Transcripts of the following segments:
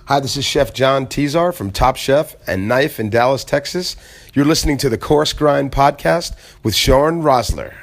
Hi, this is Chef John Tezar from Top Chef and Knife in Dallas, Texas. You're listening to the Coarse Grind podcast with Shawn Rosler.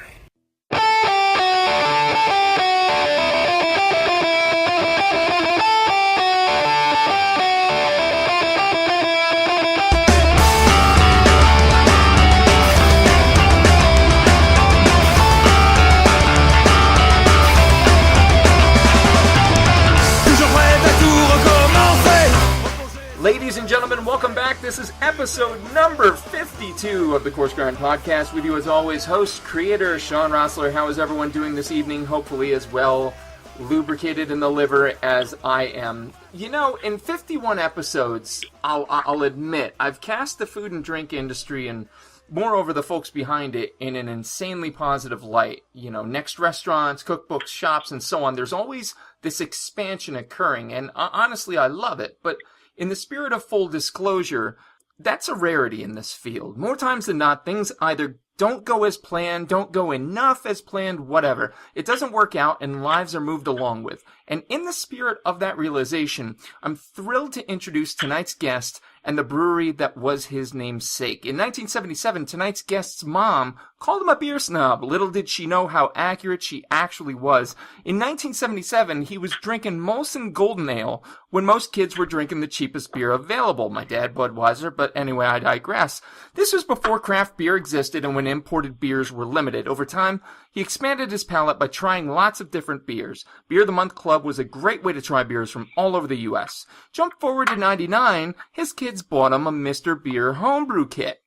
Ladies and gentlemen, welcome back. This is episode number 52 of the Coarse Grind podcast. With you as always, host, creator, Shawn Rosler. How is everyone doing this evening? Hopefully as well lubricated in the liver as I am. You know, in 51 episodes, I'll admit, I've cast the food and drink industry and moreover the folks behind it in an insanely positive light. You know, next restaurants, cookbooks, shops, and so on. There's always this expansion occurring, and honestly, I love it. But in the spirit of full disclosure, that's a rarity in this field. More times than not, things either don't go as planned, don't go enough as planned, whatever. It doesn't work out and lives are moved along with. And in the spirit of that realization, I'm thrilled to introduce tonight's guest and the brewery that was his namesake. In 1977, tonight's guest's mom called him a beer snob. Little did she know how accurate she actually was. In 1977, he was drinking Molson Golden Ale when most kids were drinking the cheapest beer available. My dad, Budweiser, but anyway, I digress. This was before craft beer existed and when imported beers were limited. Over time, he expanded his palate by trying lots of different beers. Beer of the Month Club was a great way to try beers from all over the U.S. Jump forward to 99, his kids bought him a Mr. Beer homebrew kit.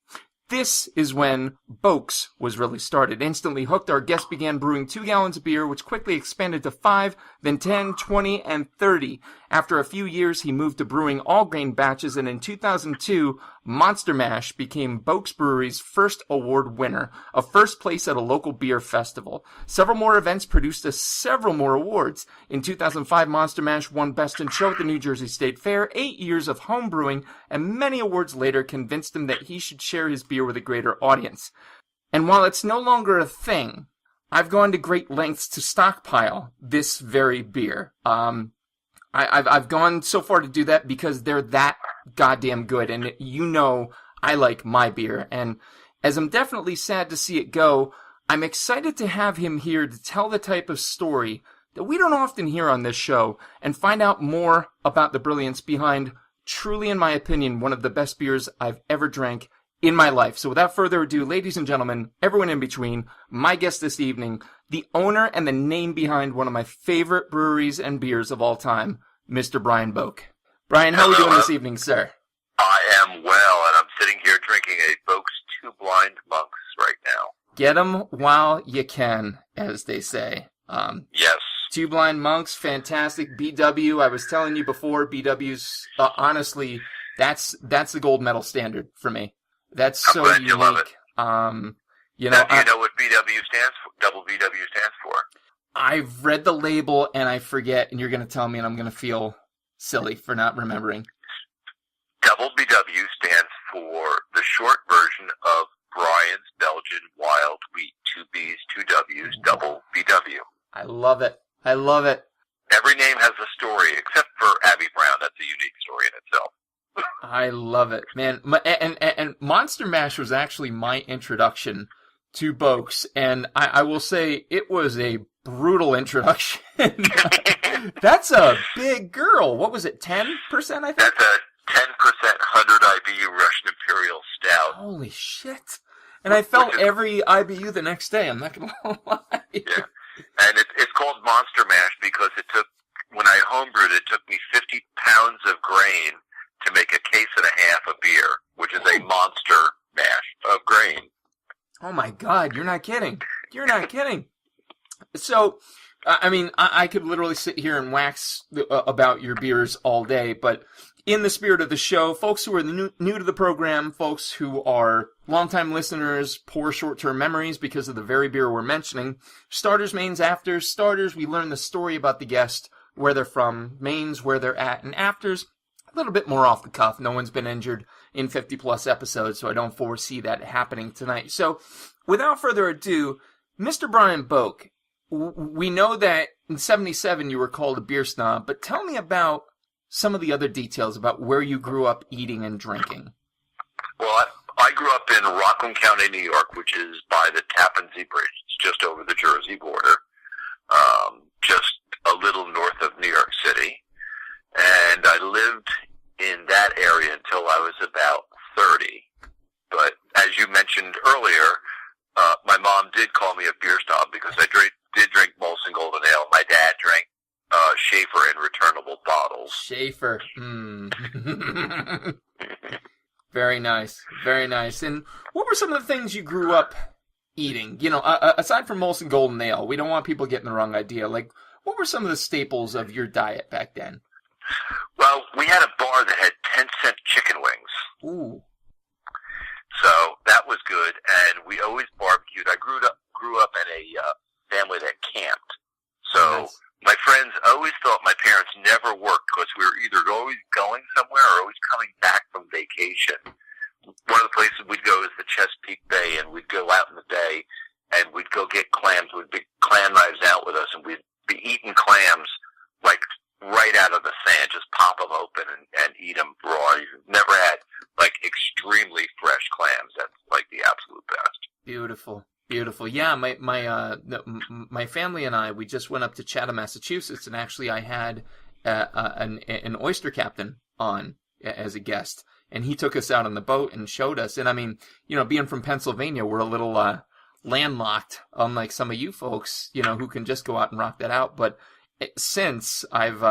This is when BOAKS was really started. Instantly hooked, our guest began brewing 2 gallons of beer, which quickly expanded to 5, then 10, 20, and 30. After a few years, he moved to brewing all-grain batches, and in 2002, Monster Mash became BOAKS Brewery's first award winner, a first place at a local beer festival. Several more events produced us several more awards. In 2005, Monster Mash won Best in Show at the New Jersey State Fair. 8 years of home brewing, and many awards later convinced him that he should share his beer with a greater audience. And while it's no longer a thing, I've gone to great lengths to stockpile this very beer. I've gone so far to do that because they're that goddamn good, and you know I like my beer. And as I'm definitely sad to see it go, I'm excited to have him here to tell the type of story that we don't often hear on this show and find out more about the brilliance behind, truly in my opinion, one of the best beers I've ever drank in my life. So without further ado, ladies and gentlemen, everyone in between, my guest this evening, the owner and the name behind one of my favorite breweries and beers of all time, Mr. Brian Boak. Brian, how are we doing this evening, sir? I am well, and I'm sitting here drinking a BOAKS Two Blind Monks right now. Get 'em while you can, as they say. Yes. Two Blind Monks, fantastic. BW, I was telling you before, BW's, honestly, that's the gold medal standard for me. That's so glad unique. You love it. You know, do you know what BW stands for? Double BW stands for? I've read the label and I forget, and you're going to tell me, and I'm going to feel silly for not remembering. Double BW stands for the short version of Brian's Belgian Wild Wheat. 2 B's, 2 W's, double BW. I love it. I love it. Every name has a story, except for Abby Brown. That's a unique story in itself. I love it, man. And Monster Mash was actually my introduction to BOAKS, and I will say it was a brutal introduction. That's a big girl. What was it, 10%, I think? That's a 10% 100 IBU Russian Imperial Stout. Holy shit. And I felt every IBU the next day, I'm not going to lie. Yeah. And it's called Monster Mash because when I homebrewed, it took me 50 pounds of grain to make a case and a half of beer, which is a monster mash of grain. Oh my God, you're not kidding. You're not kidding. So, I mean, I could literally sit here and wax about your beers all day, but in the spirit of the show, folks who are new to the program, folks who are longtime listeners, poor short-term memories because of the very beer we're mentioning, starters, mains, afters. Starters, we learn the story about the guest, where they're from, mains, where they're at, and afters, a little bit more off the cuff. No one's been injured in 50-plus episodes, so I don't foresee that happening tonight. So, without further ado, Mr. Brian Boak, we know that in 77 you were called a beer snob, but tell me about some of the other details about where you grew up eating and drinking. Well, I grew up in Rockland County, New York, which is by the Tappan Zee Bridge. It's just over the Jersey border, just a little north of New York City. And I lived in that area until I was about 30. But as you mentioned earlier, my mom did call me a beer snob because I did drink Molson Golden Ale. My dad drank Schaefer in returnable bottles. Schaefer. Very nice. Very nice. And what were some of the things you grew up eating? You know, aside from Molson Golden Ale, we don't want people getting the wrong idea. Like, what were some of the staples of your diet back then? Well, we had a bar that had 10-cent chicken wings. Ooh. So that was good, and we always barbecued. I grew up in a family that camped. So Nice. My friends always thought my parents never worked because we were either always going somewhere or always coming back from vacation. One of the places we'd go is the Chesapeake Bay, and we'd go out in the bay, and we'd go get clams. We'd bring clam knives out with us, and we'd be eating clams like right out of the sand, just pop them open and eat them raw. You've never had like extremely fresh clams. That's like the absolute best. Beautiful. Beautiful. Yeah, my family and I, we just went up to Chatham, Massachusetts, and actually I had an oyster captain on as a guest, and he took us out on the boat and showed us. And I mean, you know, being from Pennsylvania, we're a little landlocked, unlike some of you folks, you know, who can just go out and rock that out. But since I've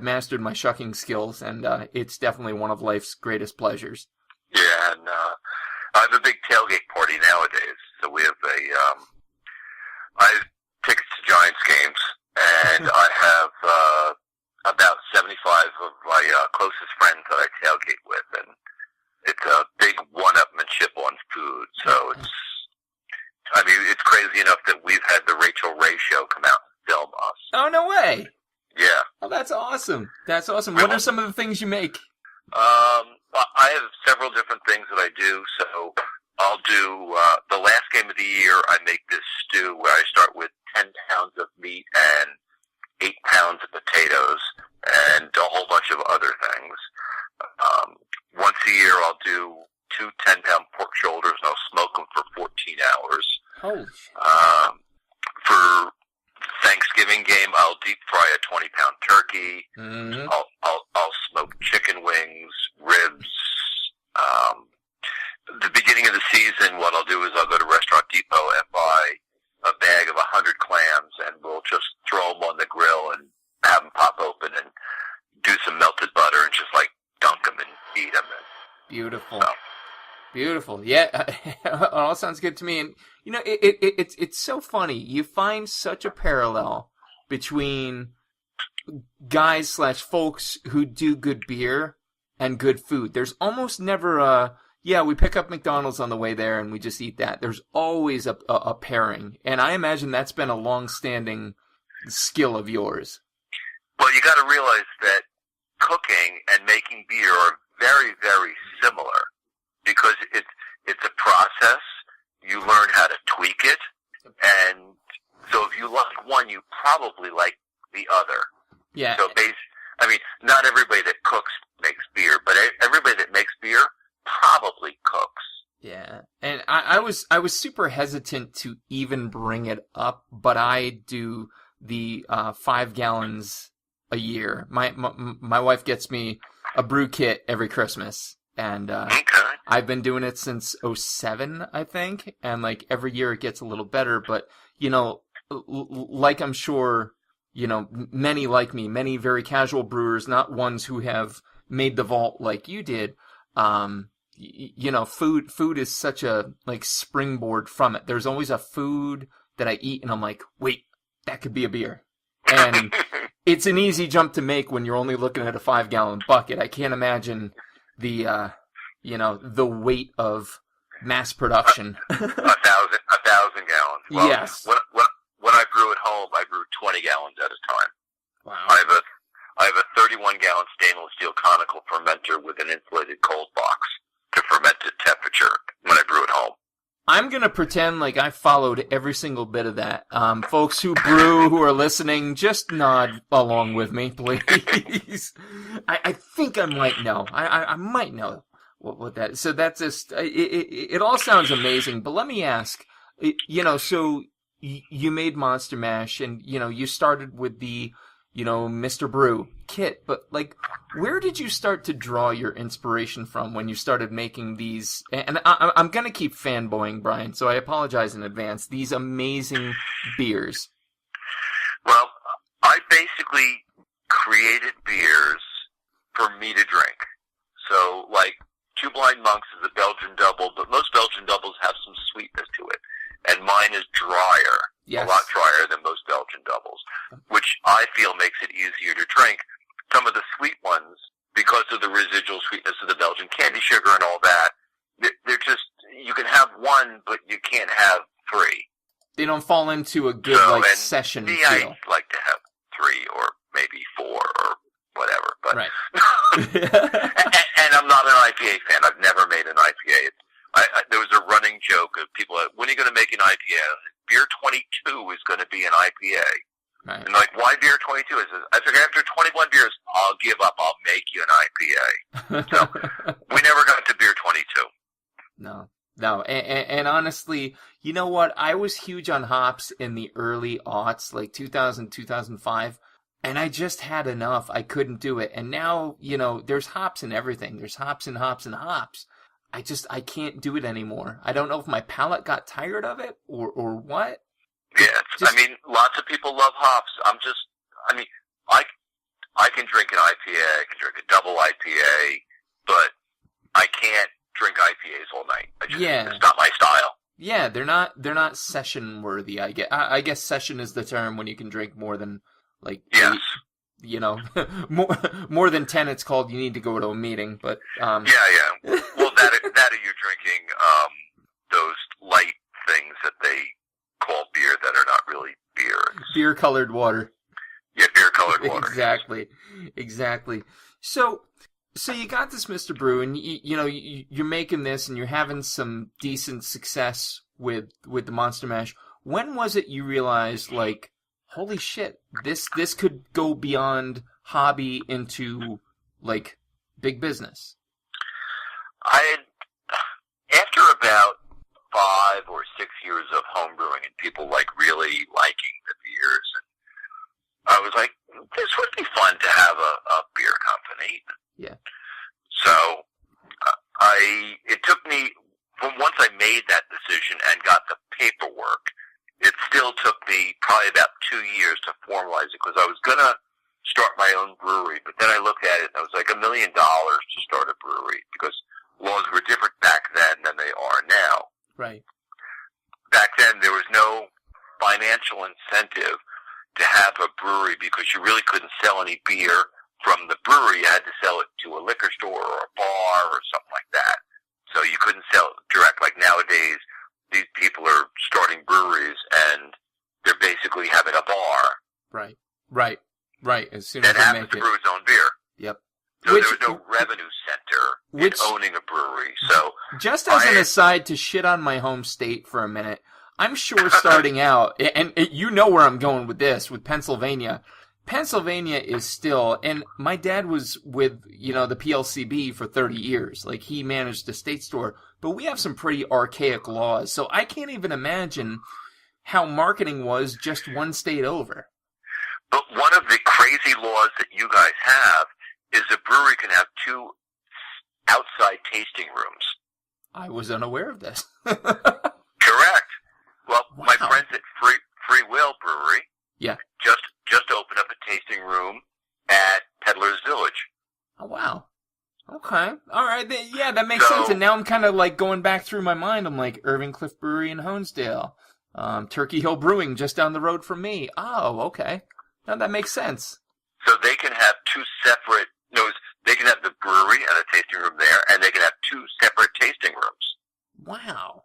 mastered my shucking skills, and it's definitely one of life's greatest pleasures. Yeah, and I have a big tailgate party nowadays. So we have I have tickets to Giants games, and I have about 75 of my closest friends that I tailgate with, and it's a big one-upmanship on food. So it's crazy enough that we've had the Rachel Ray show come out and film us. Oh, no way! Yeah. Oh, that's awesome. That's awesome. What are some of the things you make? I have several different things that I do. So I'll do the last game of the year. I make this stew where I start with 10 pounds of meat and 8 pounds of potatoes and a whole bunch of other things. Once a year, I'll do 2 10-pound pork shoulders, and I'll smoke them for 14 hours. Holy shit. For Thanksgiving game, I'll deep fry a 20-pound turkey. Mm-hmm. I'll smoke chicken wings, ribs. The beginning of the season, what I'll do is I'll go to Restaurant Depot and buy a bag of 100 clams, and we'll just throw them on the grill and have them pop open and do some melted butter and just like dunk them and eat them. Beautiful. So. Beautiful. Yeah, it all sounds good to me. And, you know, it's so funny. You find such a parallel between guys / folks who do good beer and good food. There's almost never we pick up McDonald's on the way there and we just eat that. There's always a pairing. And I imagine that's been a long-standing skill of yours. Well, you got to realize that cooking and making beer are very, very similar because it's a process. You learn how to tweak it. And so if you like one, you probably like the other. Yeah. So not everybody that cooks makes beer, but everybody that makes beer probably cooks. Yeah, and I was super hesitant to even bring it up, but I do the 5 gallons a year. My wife gets me a brew kit every Christmas, and I've been doing it since '07, I think, and like every year it gets a little better. But you know, like I'm sure you know, many like me, many very casual brewers, not ones who have made the vault like you did. You know, food is such a like springboard from it. There's always a food that I eat and I'm like, wait, that could be a beer. And it's an easy jump to make when you're only looking at a 5-gallon bucket. I can't imagine the, you know, the weight of mass production. 1,000 gallons. Well, yes. When I brew at home, I brew 20 gallons at a time. Wow. I have a 31-gallon stainless steel conical fermenter with an insulated cold box to ferment at temperature when I brew at home. I'm going to pretend like I followed every single bit of that. Folks who brew, who are listening, just nod along with me, please. I think I might know. I might know what that is. So that's just, it all sounds amazing, but let me ask, so you made Monster Mash and, you started with the, Mr. Brew kit, but like, where did you start to draw your inspiration from when you started making these? And I'm going to keep fanboying, Brian, so I apologize in advance. These amazing beers. Well, I basically created beers for me to drink. So, like, Two Blind Monks is a Belgian double, but most Belgian doubles have some sweetness to it. And mine is drier, yes. A lot drier than most Belgian doubles, which I feel makes it easier to drink. Some of the sweet ones, because of the residual sweetness of the Belgian candy sugar and all that, they're just, you can have one, but you can't have three. They don't fall into a good, session me, feel. I like to have three or maybe four or whatever. But right. and I'm not an IPA fan. I've never made an IPA. There was a running joke of people, when are you going to make an IPA? Beer 22 is going to be an IPA. Right. And like, why beer 22? I figure after 21 beers, I'll give up. I'll make you an IPA. So we never got to beer 22. No. And honestly, you know what? I was huge on hops in the early aughts, like 2000, 2005. And I just had enough. I couldn't do it. And now, there's hops in everything. There's hops and hops and hops. I can't do it anymore. I don't know if my palate got tired of it or what. Yeah, lots of people love hops. I can drink an IPA, I can drink a double IPA, but I can't drink IPAs all night. It's not my style. Yeah, they're not session worthy. I guess session is the term when you can drink more than yes. 8, more than 10. It's called you need to go to a meeting, but yeah. Well, that or you're drinking those light things that they call beer that are not really beer. Beer colored water. Yeah, beer colored water. Exactly. So you got this Mr. Brew, and you're making this, and you're having some decent success with the Monster Mash. When was it you realized, like, holy shit, this could go beyond hobby into, like, big business? After about 5 or 6 years of home brewing and people really liking the beers, and I was like, this would be fun to have a beer company. Yeah. So it took me, from once I made that decision and got the paperwork, it still took me probably about 2 years to formalize it, because I was going to start my own brewery, but then I looked at it and it was like $1 million to start a brewery, because laws were different back then than they are now. Right. Back then, there was no financial incentive to have a brewery, because you really couldn't sell any beer from the brewery. You had to sell it to a liquor store or a bar or something like that. So you couldn't sell it direct. Like nowadays, these people are starting breweries and they're basically having a bar. Right. As soon as that they happens make to it. brew its own beer. Yep. So there was no revenue center in owning a brewery. So just as an aside to shit on my home state for a minute, I'm sure starting out, and you know where I'm going with this, with Pennsylvania. Pennsylvania is still, and my dad was with, the PLCB for 30 years. Like, he managed a state store, but we have some pretty archaic laws. So I can't even imagine how marketing was just one state over. But one of the crazy laws that you guys have is a brewery can have 2 outside tasting rooms. I was unaware of this. Correct. Well, wow. My friends at Free Will Brewery just opened up a tasting room at Peddler's Village. Oh, wow. Okay. All right. Yeah, that makes sense. And now I'm kind of like going back through my mind. I'm like, Irving Cliff Brewery in Honesdale. Turkey Hill Brewing just down the road from me. Oh, okay. Now that makes sense. So they can have 2 separate, they can have the brewery and a tasting room there, and they can have 2 separate tasting rooms. Wow.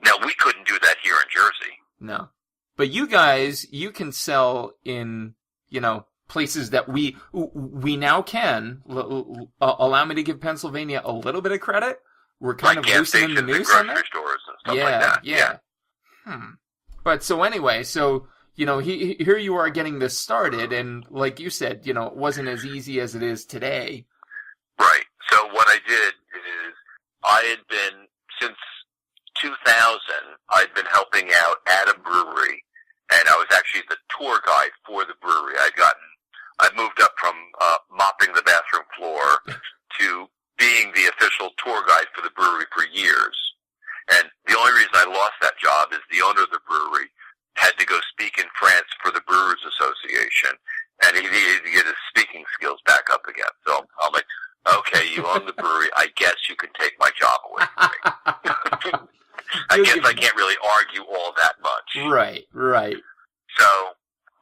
Now, we couldn't do that here in Jersey. No. But you guys, you can sell in, places that we now can. Allow me to give Pennsylvania a little bit of credit. We're kind of loosening the noose on that. Grocery stores and something like that. Yeah. But so anyway, so, you know, here you are getting this started, and like you said, you know, it wasn't as easy as it is today. Right. So what I did is I had been, since 2000, I'd been helping out at a brewery, and I was actually the tour guide for the brewery. I moved up from mopping the bathroom floor to being the official tour guide for the brewery for years. And the only reason I lost that job is the owner of the brewery had to go speak in France for the Brewers Association, and he needed to get his speaking skills back up again. So I'm like, okay, you own the brewery. I guess you can take my job away from me. I guess I can't really argue all that much. Right. So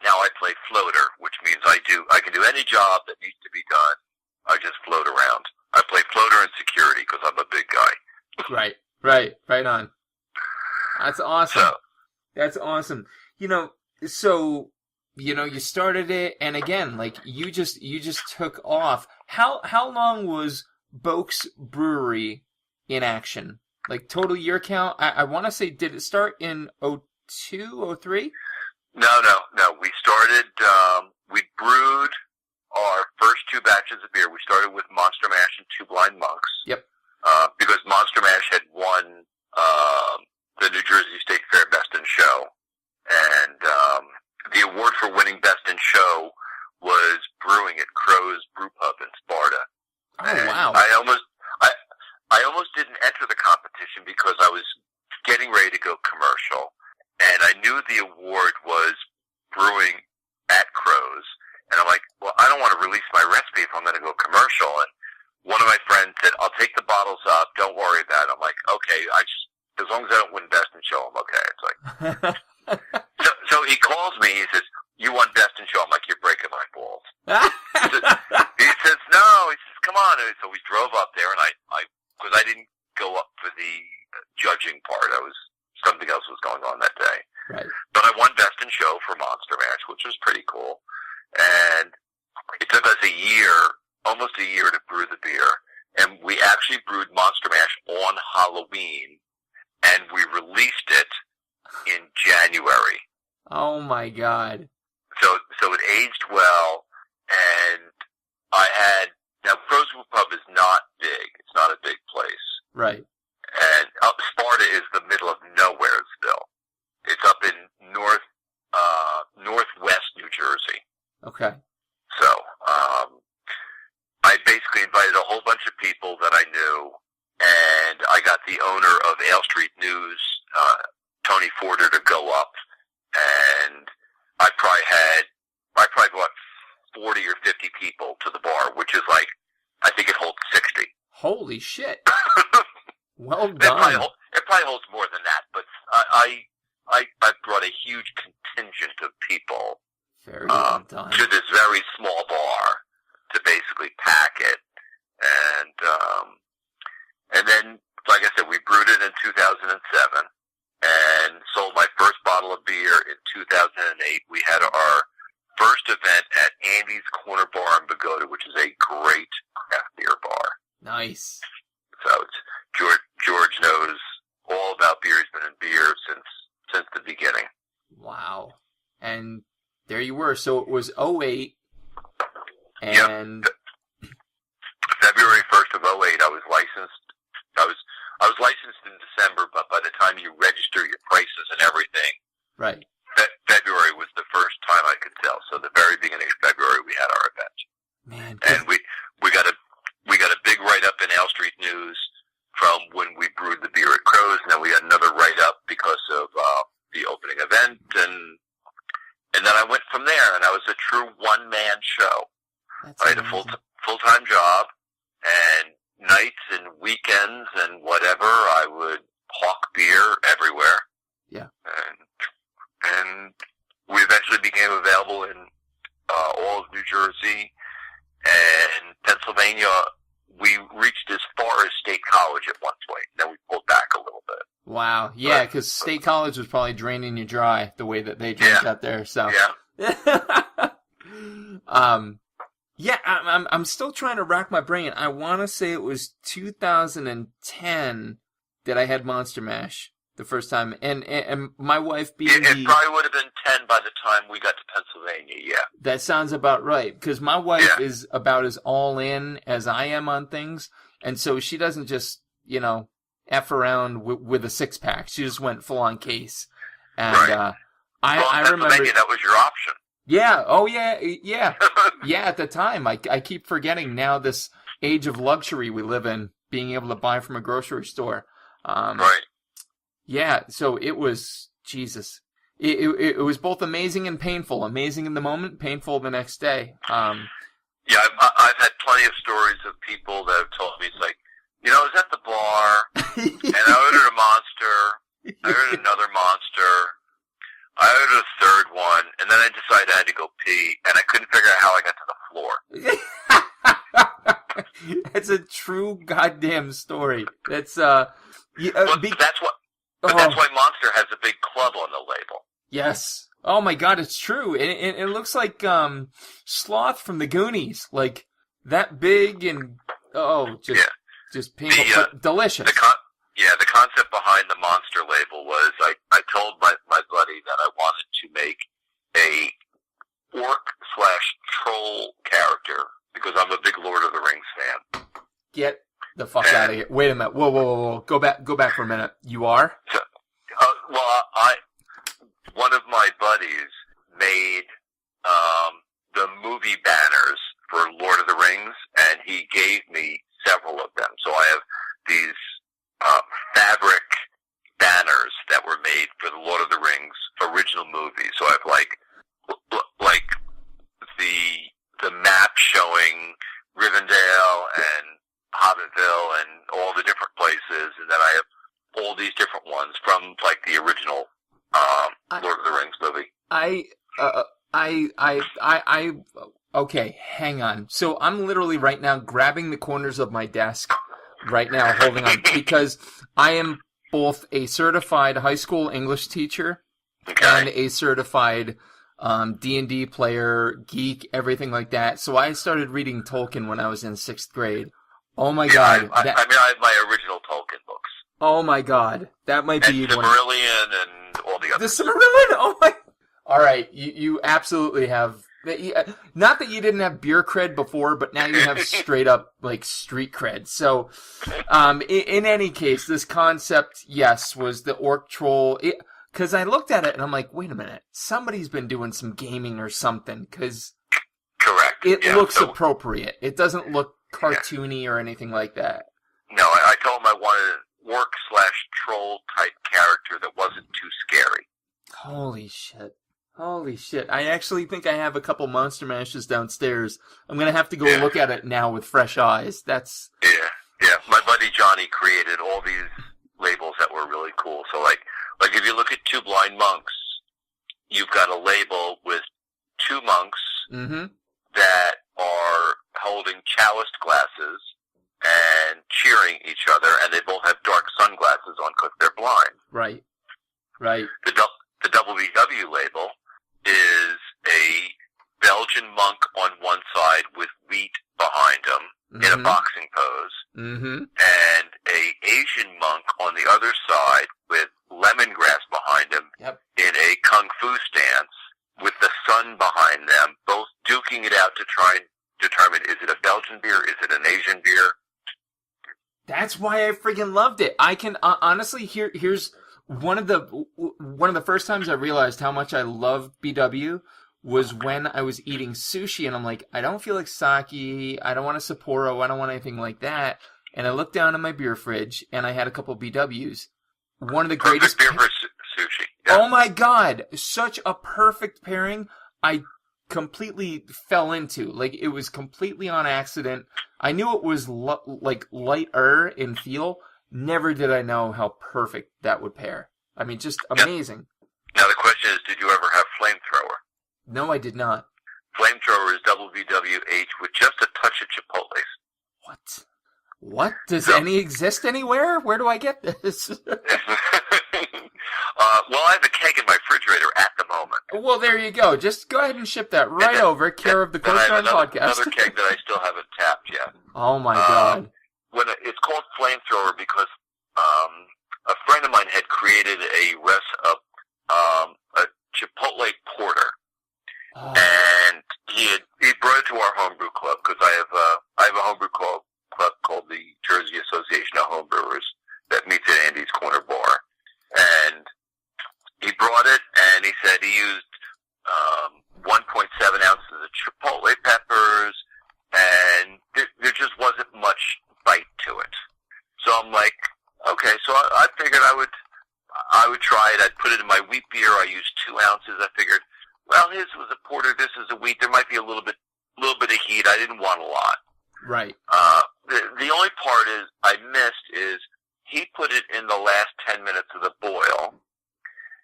now I play floater, which means I can do any job that needs to be done. I just float around. I play floater and security because I'm a big guy. Right on. That's awesome. That's awesome. You know, so, you know, you started it, and again, like, you just took off. How long was BOAKS Brewery in action? Like, total year count? I want to say, did it start in 02, 03? No. We started, we brewed our first 2 batches of beer. We started with Monster Mash and Two Blind Monks. Yep. Because Monster Mash had won the New Jersey State Fair Best in Show. And the award for winning Best in Show was brewing at Crow's Brew Pub in Sparta. Oh, and wow. I almost didn't enter the competition because I was getting ready to go commercial. And I knew the award was brewing at Crow's. And I'm like, well, I don't want to release my recipe if I'm going to go commercial. And one of my friends said, I'll take the bottles up. Don't worry about it. I'm like, okay, as long as I don't win Best in Show, I'm okay. It's like, so he calls me. He says, you won Best in Show. I'm like, you're breaking my balls. He says, no. He says, come on. And so we drove up there, and because I didn't go up for the judging part. Something else was going on that day. Right. But I won Best in Show for Monster Mash, which was pretty cool. And it took us almost a year to brew the beer. And we actually brewed Monster Mash on Halloween, and we released it in January. Oh my God. So it aged well, and now Crow's Brew Pub is not big. It's not a big place. Right. And Sparta is the middle of nowhere still. It's up in northwest New Jersey. Okay. So, I basically invited a whole bunch of people that I knew, and I got the owner of Ale Street News, Tony Forder, to go up, and I probably brought 40 or 50 people to the bar, which is like, I think it holds 60. Holy shit. Well done. It probably holds more than that, but I brought a huge contingent of people Very well done. to this very small bar to basically pack it. And then, like I said, we brewed it in 2007 and sold my first bottle of beer in 2008. We had our first event at Andy's Corner Bar in Bogota, which is a great craft beer bar. Nice. So it's George knows all about beer. He's been in beer since the beginning. Wow. And there you were. So it was 08. And yep. February 1st of 08, I was licensed. I was licensed in December, but by the time you register your prices and everything, right. February was the first time I could sell. So the very beginning of February, we had our event. Man, and we got a big write-up in Ale Street News from when we brewed the beer at Crow's, and then we had another write-up because of the opening event, and then I went from there, and I was a true one-man show. That's I had a full-time job, and nights and weekends and whatever, I would hawk beer everywhere. Yeah. And we eventually became available in all of New Jersey and Pennsylvania. We reached as far as State College at one point. Then we pulled back a little bit. Wow. Yeah, because State College was probably draining you dry the way that they drink out there. So. Yeah. Yeah, I'm still trying to rack my brain. I want to say it was 2010 that I had Monster Mash the first time. And my wife being it probably would have been 10 by the time we got to Pennsylvania, yeah. That sounds about right, because my wife is about as all in as I am on things, and so she doesn't just, F around with a six-pack. She just went full-on case. And I remember... that was your option. Yeah, oh yeah. Yeah, at the time. I keep forgetting now this age of luxury we live in, being able to buy from a grocery store. Right. Yeah, so it was, Jesus. It was both amazing and painful. Amazing in the moment, painful the next day. Yeah, I've had plenty of stories of people that have told me, it's like, I was at the bar, and I ordered a monster, I ordered another monster, I ordered a third one, and then I decided I had to go pee, and I couldn't figure out how I got to the floor. That's a true goddamn story. That's, But that's why Monster has a big club on the label. Yes. Oh my God, it's true. It looks like Sloth from the Goonies, like that big and just painful, but delicious. The concept behind the Monster label was I told my buddy that I wanted to make a orc/troll character because I'm a big Lord of the Rings fan. Get the fuck out of here! Wait a minute! Whoa! Go back for a minute. You are? So, one of my buddies made the movie banners for Lord of the Rings, and he gave me several of them. So I have these fabric banners that were made for the Lord of the Rings original movie. So I have like the map showing Rivendell and Hobbitville and all the different places, and then I have all these different ones from like the original Lord of the Rings movie. Okay, hang on. So I'm literally right now grabbing the corners of my desk right now, holding on, because I am both a certified high school English teacher and a certified D&D player, geek, everything like that. So I started reading Tolkien when I was in 6th grade. Oh my God. I have my original Tolkien books. Oh my God. That might be one. Silmarillion and all the others. The Silmarillion? Oh my... Alright, you absolutely have... Not that you didn't have beer cred before, but now you have straight up, like, street cred. So, in any case, this concept, yes, was the orc troll... Because I looked at it and I'm like, wait a minute, somebody's been doing some gaming or something, because... Correct. It looks appropriate. It doesn't look cartoony or anything like that. No, I told him I wanted an orc/troll type character that wasn't too scary. Holy shit. I actually think I have a couple Monster Mashes downstairs. I'm going to have to go look at it now with fresh eyes. That's... Yeah. My buddy Johnny created all these labels that were really cool. So like if you look at Two Blind Monks, you've got a label with two monks that are holding chaliced glasses and cheering each other, and they both have dark sunglasses on because they're blind. Right. The WVW label is a Belgian monk on one side with wheat behind him in a boxing pose, and a Asian monk on the other side with lemongrass behind him in a kung fu stance with the sun behind them, both duking it out to try and determine, is it a Belgian beer, is it an Asian beer? That's why I freaking loved it. I can honestly here's one of the first times I realized how much I loved BW was when I was eating sushi, and I'm like, I don't feel like sake, I don't want a Sapporo, I don't want anything like that. And I looked down in my beer fridge, and I had a couple BWs. One of the greatest beer for sushi. Yeah. Oh my God, such a perfect pairing. I completely fell into. Like, it was completely on accident. I knew it was lighter in feel. Never did I know how perfect that would pair. I mean, just amazing. Now the question is, did you ever have Flamethrower? No, I did not. Flamethrower is WVWH with just a touch of chipotles. What? Does any exist anywhere? Where do I get this? Well, I have a keg in my refrigerator at the moment. Well, there you go. Just go ahead and ship that right over, care of the Coarse Podcast. Another keg that I still haven't tapped yet. Oh my God. It's called Flamethrower because a friend of mine had created a Chipotle porter. Oh. And he brought it to our homebrew club, because I have a homebrew club called the Jersey Association of Homebrewers that meets at Andy's Corner Bar. And he brought it, and he said he used 1.7 ounces of Chipotle peppers, and there just wasn't much bite to it. So I'm like, okay, so I figured I would try it. I'd put it in my wheat beer. I used 2 ounces. I figured, well, his was a porter, this is a wheat. There might be a little bit of heat. I didn't want a lot. Right. The only part I missed is he put it in the last 10 minutes of the boil,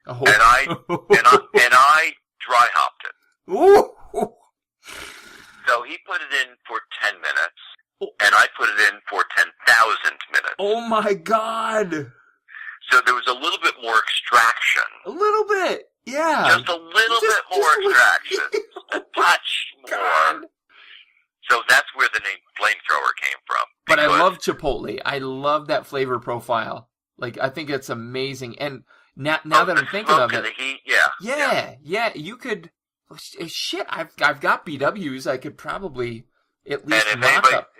Oh. and I dry hopped it. Ooh. So he put it in for 10 minutes, and I put it in for 10,000 minutes. Oh my God. So there was a little bit more extraction. A little bit. Yeah. Just a little bit more extraction. A touch more. God. So that's where the name Flamethrower came from. But I love Chipotle. I love that flavor profile. Like, I think it's amazing. And now that I'm thinking of it. The heat, yeah. You could. Shit, I've got BWs. I could probably at least knock up.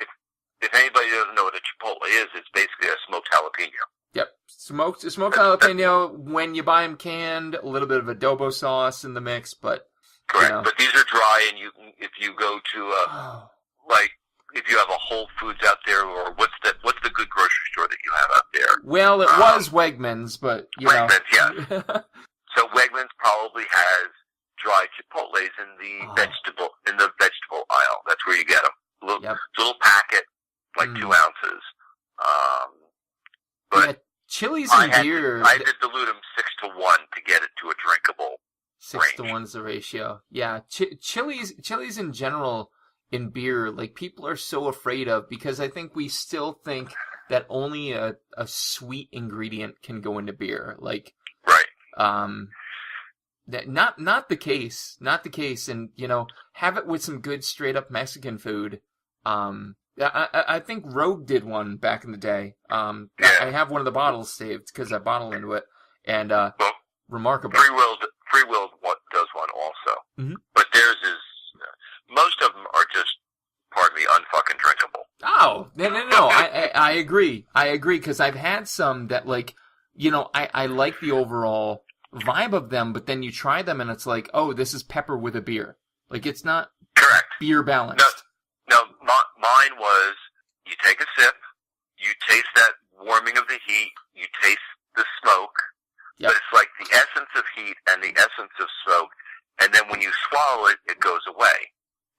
If anybody doesn't know what a Chipotle is, it's basically a smoked jalapeno. Yep, smoked jalapeno. When you buy them canned, a little bit of adobo sauce in the mix, but correct. You know. But these are dry, and if you go to like if you have a Whole Foods out there, or what's the good grocery store that you have out there? Well, it was Wegmans, but Wegmans, yeah. So Wegmans probably has dry Chipotles in the vegetable aisle. That's where you get them. Little packet, like 2 ounces. But Chili's and beer. I had to dilute them 6 to 1 to get it to a drinkable. 6 to 1 is the ratio. Yeah, Chili's in general in beer, like, people are so afraid of, because I think we still think that only a sweet ingredient can go into beer. Like, right. That not the case. Not the case. And, have it with some good straight up Mexican food. I think Rogue did one back in the day. I have one of the bottles saved because I bottle into it, and remarkable. Free Will does one also, but theirs is most of them are just, pardon me, unfucking drinkable. Oh no! I agree. Because I've had some that, like, I like the overall vibe of them, but then you try them and it's like, oh, this is pepper with a beer. Like, it's not correct beer balanced. No, mine was, you take a sip, you taste that warming of the heat, you taste the smoke, but it's like the essence of heat and the essence of smoke, and then when you swallow it, it goes away.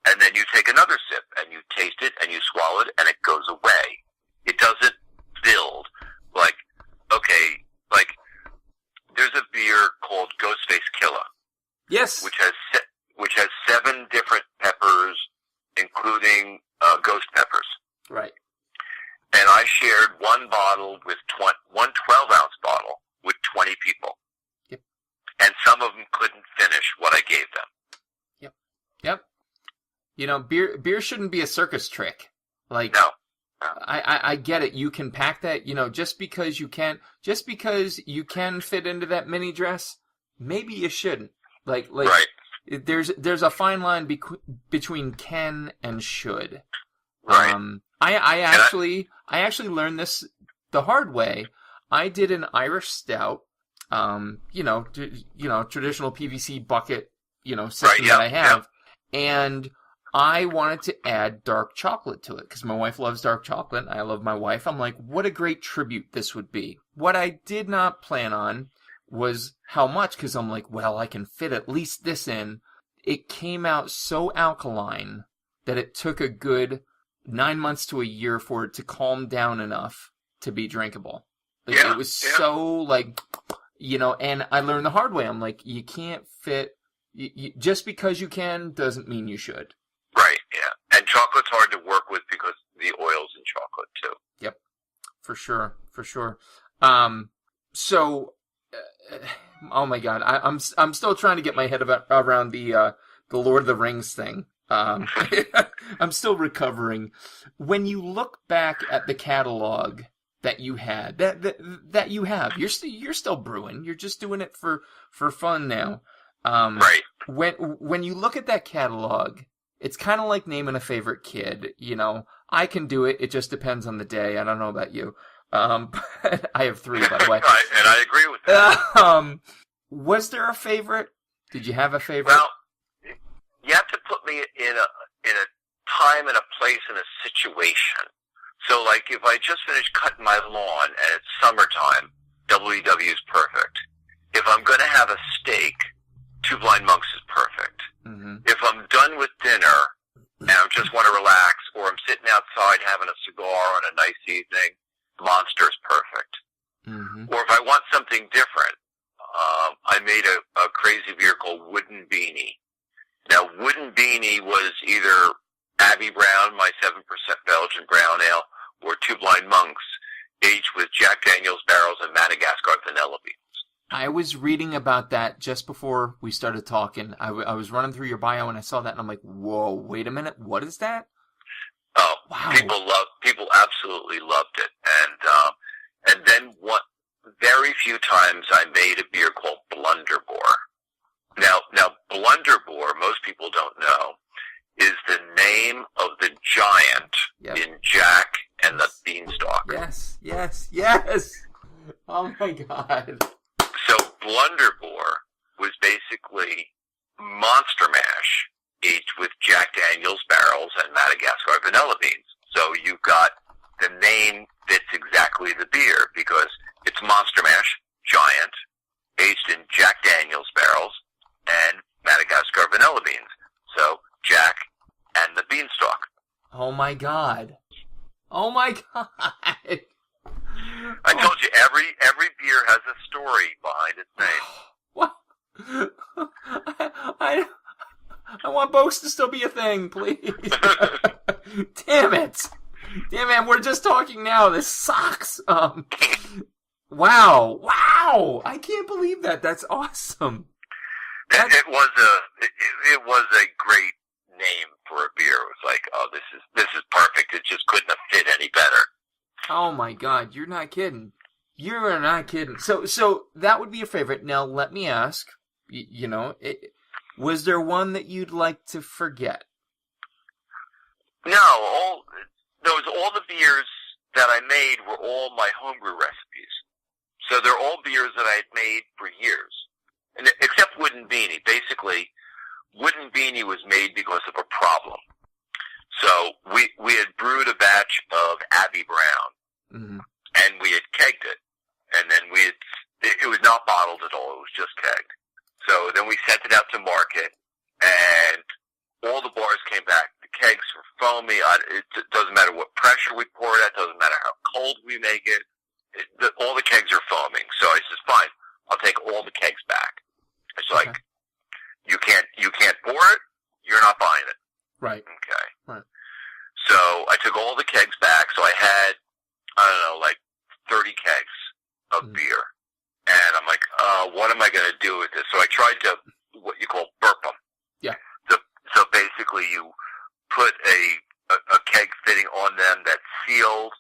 And then you take another sip, and you taste it, and you swallow it, and it goes away. It doesn't build. Like, okay, like, there's a beer called Ghostface Killer. Yes. Which has 7 different peppers, including ghost peppers. Right. And I shared one bottle with one 12-ounce bottle with 20 people. Yep. And some of them couldn't finish what I gave them. Yep. Beer shouldn't be a circus trick. Like, no. I get it. You can pack that, just because you can fit into that mini dress, maybe you shouldn't. Like, right. There's a fine line between can and should. Right. I actually learned this the hard way. I did an Irish stout, traditional PVC bucket, system that I have, and I wanted to add dark chocolate to it because my wife loves dark chocolate. And I love my wife. I'm like, what a great tribute this would be. What I did not plan on was how much, because I'm like, well, I can fit at least this in. It came out so alkaline that it took a good 9 months to a year for it to calm down enough to be drinkable. Like, it was so, like, and I learned the hard way. I'm like, you can't fit, just because you can doesn't mean you should. Right, yeah. And chocolate's hard to work with because the oil's in chocolate, too. Yep, for sure. So, oh my God, I'm still trying to get my head around the Lord of the Rings thing. I'm still recovering. When you look back at the catalog, that you had that you have? You're still brewing. You're just doing it for fun now. Right. When you look at that catalog, it's kind of like naming a favorite kid. You know, I can do it. It just depends on the day. I don't know about you. But I have 3, by the way. And I agree with that. Was there a favorite? Did you have a favorite? Well, you have to put me in a time and a place and a situation. So, like, if I just finished cutting my lawn and it's summertime, WEW is perfect. If I'm going to have a steak, Two Blind Monks is perfect. Mm-hmm. If I'm done with dinner and I just want to relax, or I'm sitting outside having a cigar on a nice evening, Monster is perfect. Mm-hmm. Or if I want something different, I made a crazy beer called Wooden Beanie. Now, Wooden Beanie was either Abbey Brown, my 7% Belgian brown ale, or Two Blind Monks, aged with Jack Daniel's barrels and Madagascar vanilla beans. I was reading about that just before we started talking. I was running through your bio and I saw that and I'm like, whoa, wait a minute, what is that? Oh, wow. People absolutely loved it. And then very few times I made a beer called Blunderbore. Now Blunderbore, most people don't know, is the name of the giant in Jack and the Beanstalk. Yes. Oh my God. So Blunderbore was basically Monster Mash aged with Jack Daniel's barrels and Madagascar vanilla beans. So you've got the name fits exactly the beer because it's Monster Mash, giant, aged in Jack Daniel's barrels and Madagascar vanilla beans. So Jack and the Beanstalk. Oh my God. I told you every beer has a story behind its name. What? I want BOAKS to still be a thing, please. Damn it, we're just talking now. This sucks. Wow. I can't believe that. That's awesome. It was a great name for a beer. It was like, oh, this is perfect. It just couldn't have fit any better. Oh my God, you're not kidding. You're not kidding. So that would be your favorite. Now let me ask, was there one that you'd like to forget? No, all the beers that I made were all my homebrew recipes. So they're all beers that I had made for years. And except Wooden Beanie. Basically, Wooden Beanie was made because of a problem. So we had brewed a batch of Abbey Brown, mm-hmm. and we had kegged it. And then it was not bottled at all, it was just kegged. So then we sent it out to market, and all the bars came back. The kegs were foamy. It doesn't matter what pressure we pour it at, doesn't matter how cold we make it. All the kegs are foaming. So I says, fine, I'll take all the kegs back. It's like, you can't pour it, you're not buying it. Right. Okay. Right. So I took all the kegs back. So I had, 30 kegs of beer. And I'm like, what am I going to do with this? So I tried to, what you call burp them. Yeah. So basically you put a keg fitting on them that's sealed,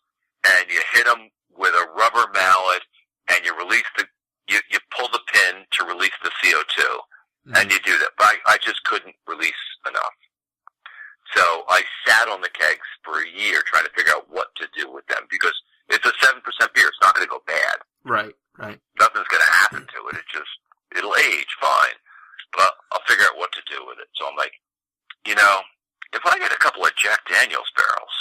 and you hit them with a rubber mallet, and you release you pull the pin to release the CO2. Mm-hmm. And you do that. But I just couldn't release enough. So I sat on the kegs for a year trying to figure out what to do with them, because it's a 7% beer. It's not going to go bad. Right. Nothing's going to happen to it. It'll age fine, but I'll figure out what to do with it. So I'm like, if I get a couple of Jack Daniel's barrels,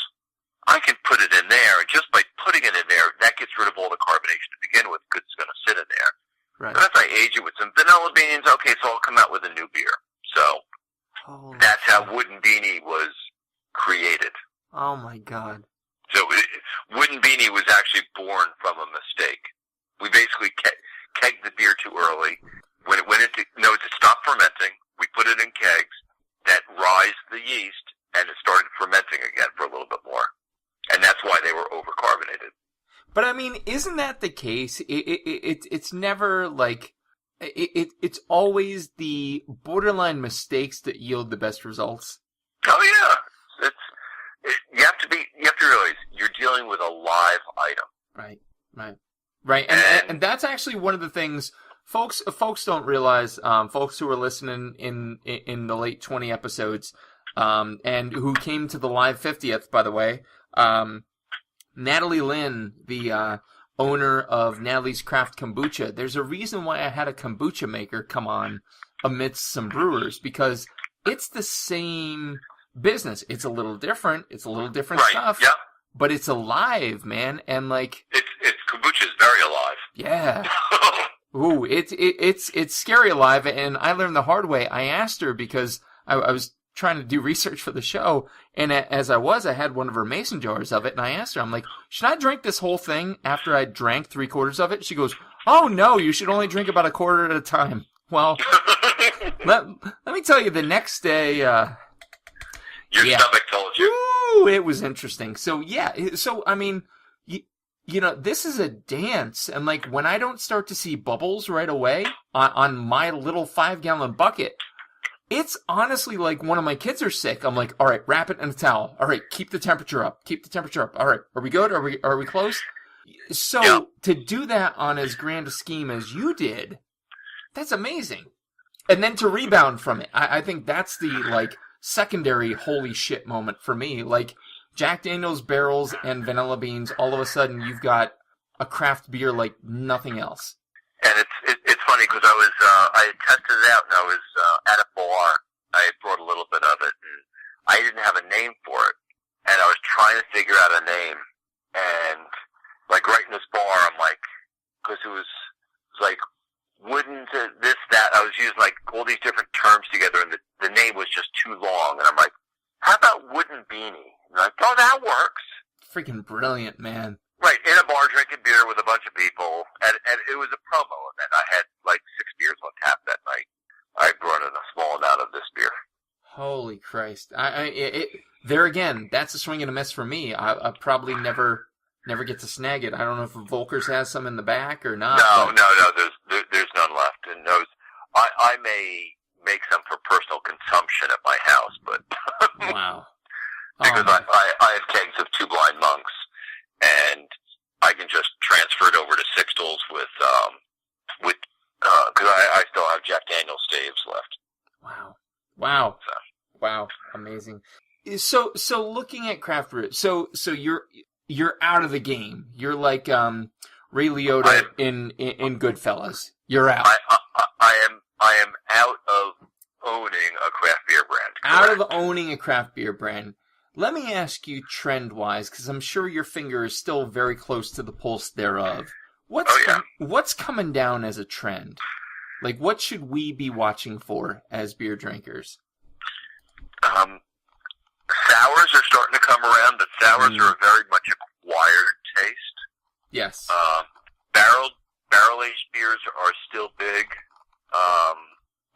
I can put it in there, and just by putting it in there, that gets rid of all the carbonation to begin with, because it's going to sit in there. Right. But if I age it with some vanilla beans, okay, so I'll come out with a new beer. So that's how Wooden Beanie was created. Oh my God. So Wooden Beanie was actually born from a mistake. We basically kegged the beer too early. When it went into, to stop fermenting, we put it in kegs that rised the yeast, and it started fermenting again for a little bit more. And that's why they were overcarbonated. But I mean, isn't that the case? It's never like, it's always the borderline mistakes that yield the best results. Oh yeah. You have to realize you're dealing with a live item. Right. Right, and that's actually one of the things folks don't realize. Folks who are listening in the late 20 episodes, and who came to the live 50th, by the way, Natalie Lynn, the owner of Natalie's Craft Kombucha. There's a reason why I had a kombucha maker come on amidst some brewers, because it's the same business. It's a little different. It's a little different stuff. Yeah. But it's alive, man, and like it's kombucha's very alive. Yeah. Ooh, it's scary alive, and I learned the hard way. I asked her because I was trying to do research for the show, and as I had one of her mason jars of it, and I asked her, I'm like, should I drink this whole thing after I drank 3/4 of it? She goes, oh no, you should only drink about 1/4 at a time. Well, let me tell you, the next day, your stomach told you. Ooh, it was interesting. So yeah, I mean, you know, this is a dance, and like when I don't start to see bubbles right away on my little 5-gallon bucket, it's honestly like one of my kids are sick. I'm like, all right, wrap it in a towel. All right, keep the temperature up. Keep the temperature up. All right, are we good? Are we close? So to do that on as grand a scheme as you did, that's amazing. And then to rebound from it, I think that's the like secondary holy shit moment for me. Like Jack Daniel's barrels and vanilla beans, all of a sudden you've got a craft beer like nothing else. And it's funny because I had tested it out, and I was at a bar. I had brought a little bit of it, and I didn't have a name for it. And I was trying to figure out a name, and like right in this bar, I'm like, because it was like wouldn't this, that. I was using like all these different terms together, and the name was just too long. And I'm like, how about wooden beanie? And I'm like, oh, that works. Freaking brilliant, man. Right, in a bar drinking beer with a bunch of people, and it was a promo event. I had like 6 beers on tap that night. I brought in a small amount of this beer. Holy Christ! There again, that's a swing and a miss for me. I probably never get to snag it. I don't know if Volkers has some in the back or not. No, there's none left. And those, I may make some for personal consumption at my house, but wow, because I have kegs of Two Blind Monks. And I can just transfer it over to Sixtals with because I still have Jack Daniel's staves left. Wow, amazing. So looking at craft brew, so you're out of the game. You're like Ray Liotta in Goodfellas. You're out. I am out of owning a craft beer brand. Out of owning a craft beer brand. Let me ask you trend-wise, because I'm sure your finger is still very close to the pulse thereof. What's coming down as a trend? Like, what should we be watching for as beer drinkers? Sours are starting to come around, but sours are a very much acquired taste. Yes. Barrel-aged beers are still big.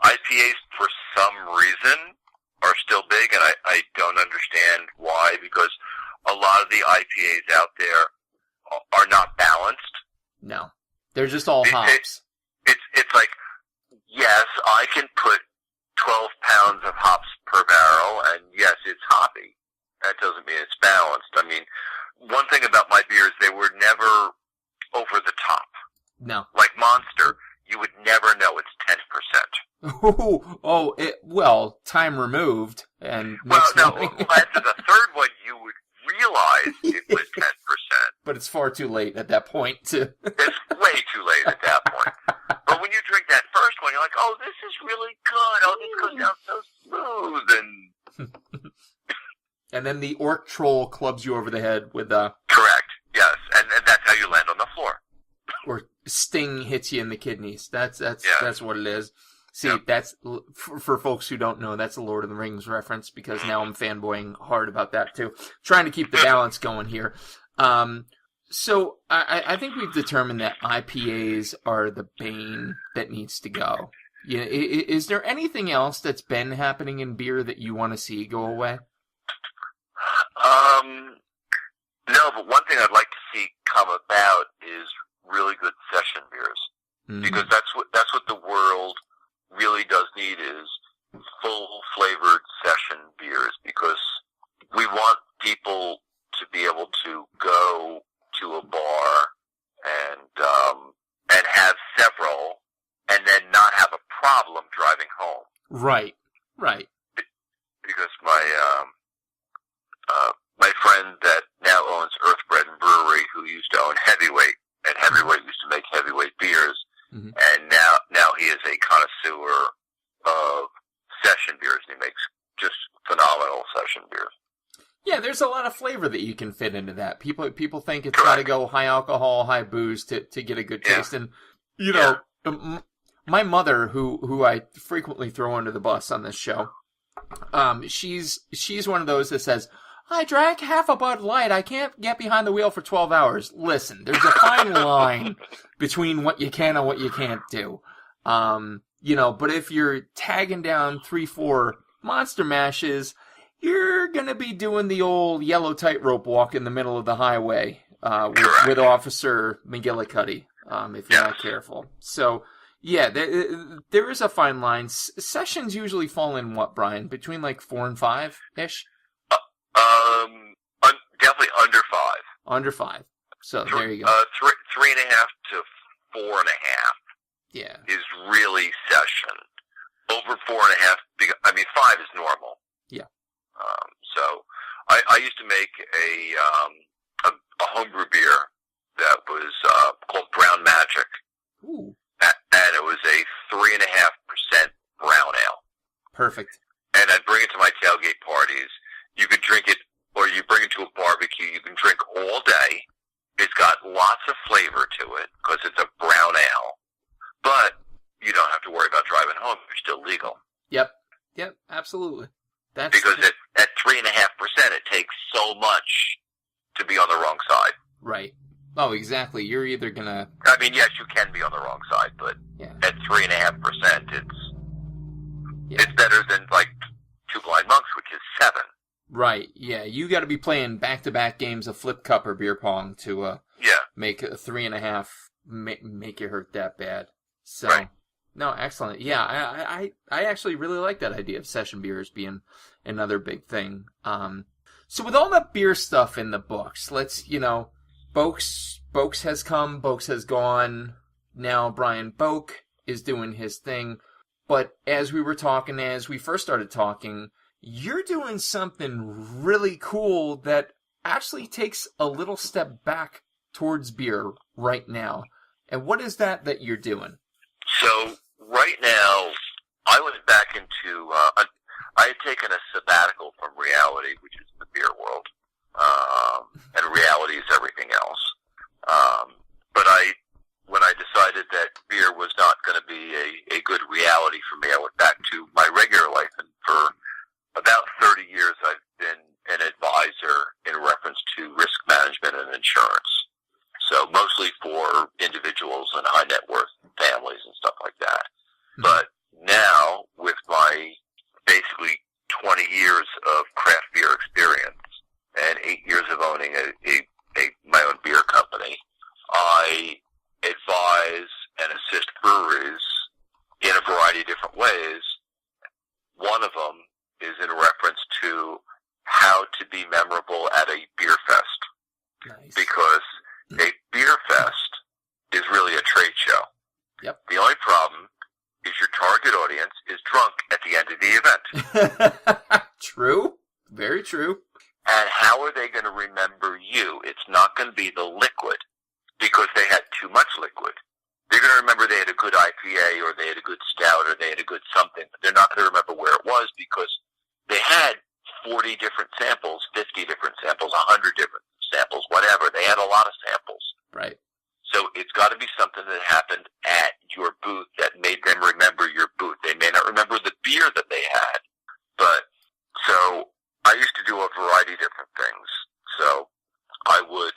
IPAs, for some reason, are still big, and I don't understand why, because a lot of the IPAs out there are not balanced. No. They're just all hops. It's like, yes, I can put 12 pounds of hops per barrel, and yes, it's hoppy. That doesn't mean it's balanced. I mean, one thing about my beers, they were never over the top. No. Like Monster, you would never know it's 10%. Well, time removed, and after the third one, you would realize it was 10%. But it's far too late at that point. It's way too late at that point. But when you drink that first one, you're like, oh, this is really good. Oh, this goes down so smooth. And then the orc troll clubs you over the head with Correct, yes. And that's how you land on the floor. Or Sting hits you in the kidneys. That's what it is. See, that's, for folks who don't know, that's a Lord of the Rings reference, because now I'm fanboying hard about that too. Trying to keep the balance going here. So I think we've determined that IPAs are the bane that needs to go. Yeah, is there anything else that's been happening in beer that you want to see go away? No, but one thing I'd like to see come about is really good session beers. Mm-hmm. Because that's what the world really does need, is full flavored session beers, because we want people to be able to go to a bar and home. Right. Because my friend that now owns Earthbread and Brewery, who used to own Heavyweight, and Heavyweight used to make heavyweight beers, and now he is a connoisseur of session beers. He makes just phenomenal session beers. Yeah, there's a lot of flavor that you can fit into that. People think it's got to go high alcohol, high booze to get a good taste. And, you know, my mother, who I frequently throw under the bus on this show, she's one of those that says, I drank half a Bud Light. I can't get behind the wheel for 12 hours. Listen, there's a fine line between what you can and what you can't do. You know, but if you're tagging down 3-4 Monster Mashes, you're going to be doing the old yellow tightrope walk in the middle of the highway with Officer McGillicuddy, if you're not careful. So, yeah, there is a fine line. Sessions usually fall in what, Brian? Between like 4 and 5-ish? Definitely under 5. Under 5. So, there you go. 3.5 to 4.5. Yeah. Is really session. Over 4.5, 5 is normal. Yeah. So I used to make a homebrew beer that was called Brown Magic. Ooh. And it was a 3.5% brown ale. Perfect. And I'd bring it to my tailgate parties. You could drink it, or you bring it to a barbecue. You can drink all day. It's got lots of flavor to it because it's a brown ale. But you don't have to worry about driving home. You're still legal. Yep, absolutely. Because at 3.5%, it takes so much to be on the wrong side. Right. Oh, exactly. You're either gonna... yes, you can be on the wrong side, but at 3.5%, it's better than, like, Two Blind Monks, which is 7. Right, yeah. You gotta be playing back-to-back games of Flip Cup or Beer Pong to make a 3.5 make you hurt that bad. So... Right. No, excellent. Yeah, I actually really like that idea of session beers being another big thing. So with all that beer stuff in the books, let's, BOAKS has come, BOAKS has gone. Now Brian Boak is doing his thing. But as we first started talking, you're doing something really cool that actually takes a little step back towards beer right now. And what is that you're doing? So right now, I went back into, I had taken a sabbatical from reality, which is the beer world, and reality is everything else. But when I decided that beer was not going to be a good reality for me, I went back to my regular life, and for about 30 years I've been an advisor in reference to risk management and insurance. So mostly for individuals and high net worth families and stuff like that. Mm-hmm. But now, with my basically 20 years of craft beer experience and 8 years of owning my own beer company, I advise and assist breweries in a variety of different ways. One of them is in reference to how to be memorable at a beer fest. Nice. Because a beer fest is really a trade show. Yep. The only problem is your target audience is drunk at the end of the event. True. Very true. And how are they going to remember you? It's not going to be the liquid because they had too much liquid. They're going to remember they had a good IPA or they had a good stout or they had a good something. But they're not going to remember where it was because they had 40 different samples, 50 different samples, 100 different samples, whatever. They had a lot of samples. Right. So it's got to be something that happened at your booth that made them remember your booth. They may not remember the beer that they had, but so I used to do a variety of different things. So I would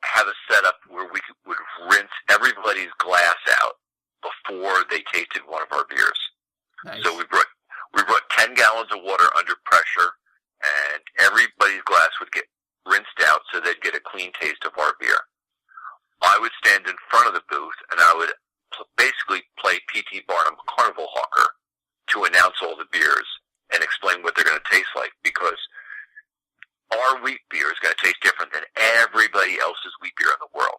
have a setup where we would rinse everybody's glass out before they tasted one of our beers. Nice. So we brought 10 gallons of water under pressure, and everybody's glass would get rinsed out so they'd get a clean taste of our beer. I would stand in front of the booth, and I would basically play P.T. Barnum, Carnival Hawker, to announce all the beers and explain what they're going to taste like, because our wheat beer is going to taste different than everybody else's wheat beer in the world.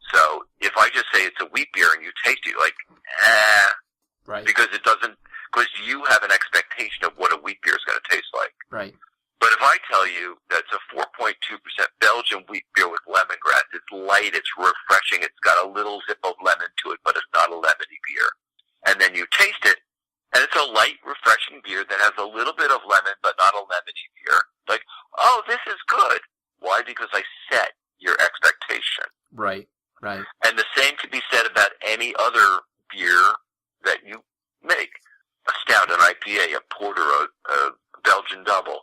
So if I just say it's a wheat beer and you taste it, like, right. because it doesn't, because you have an expectation of what a wheat beer is going to taste like. Right. But if I tell you that it's a 4.2% Belgian wheat beer with lemongrass, it's light, it's refreshing, it's got a little zip of lemon to it, but it's not a lemony beer. And then you taste it, and it's a light, refreshing beer that has a little bit of lemon, but not a lemony beer. Like, oh, this is good. Why? Because I set your expectation. Right, right. And the same can be said about any other beer that you make. A stout, an IPA, a porter, a Belgian double.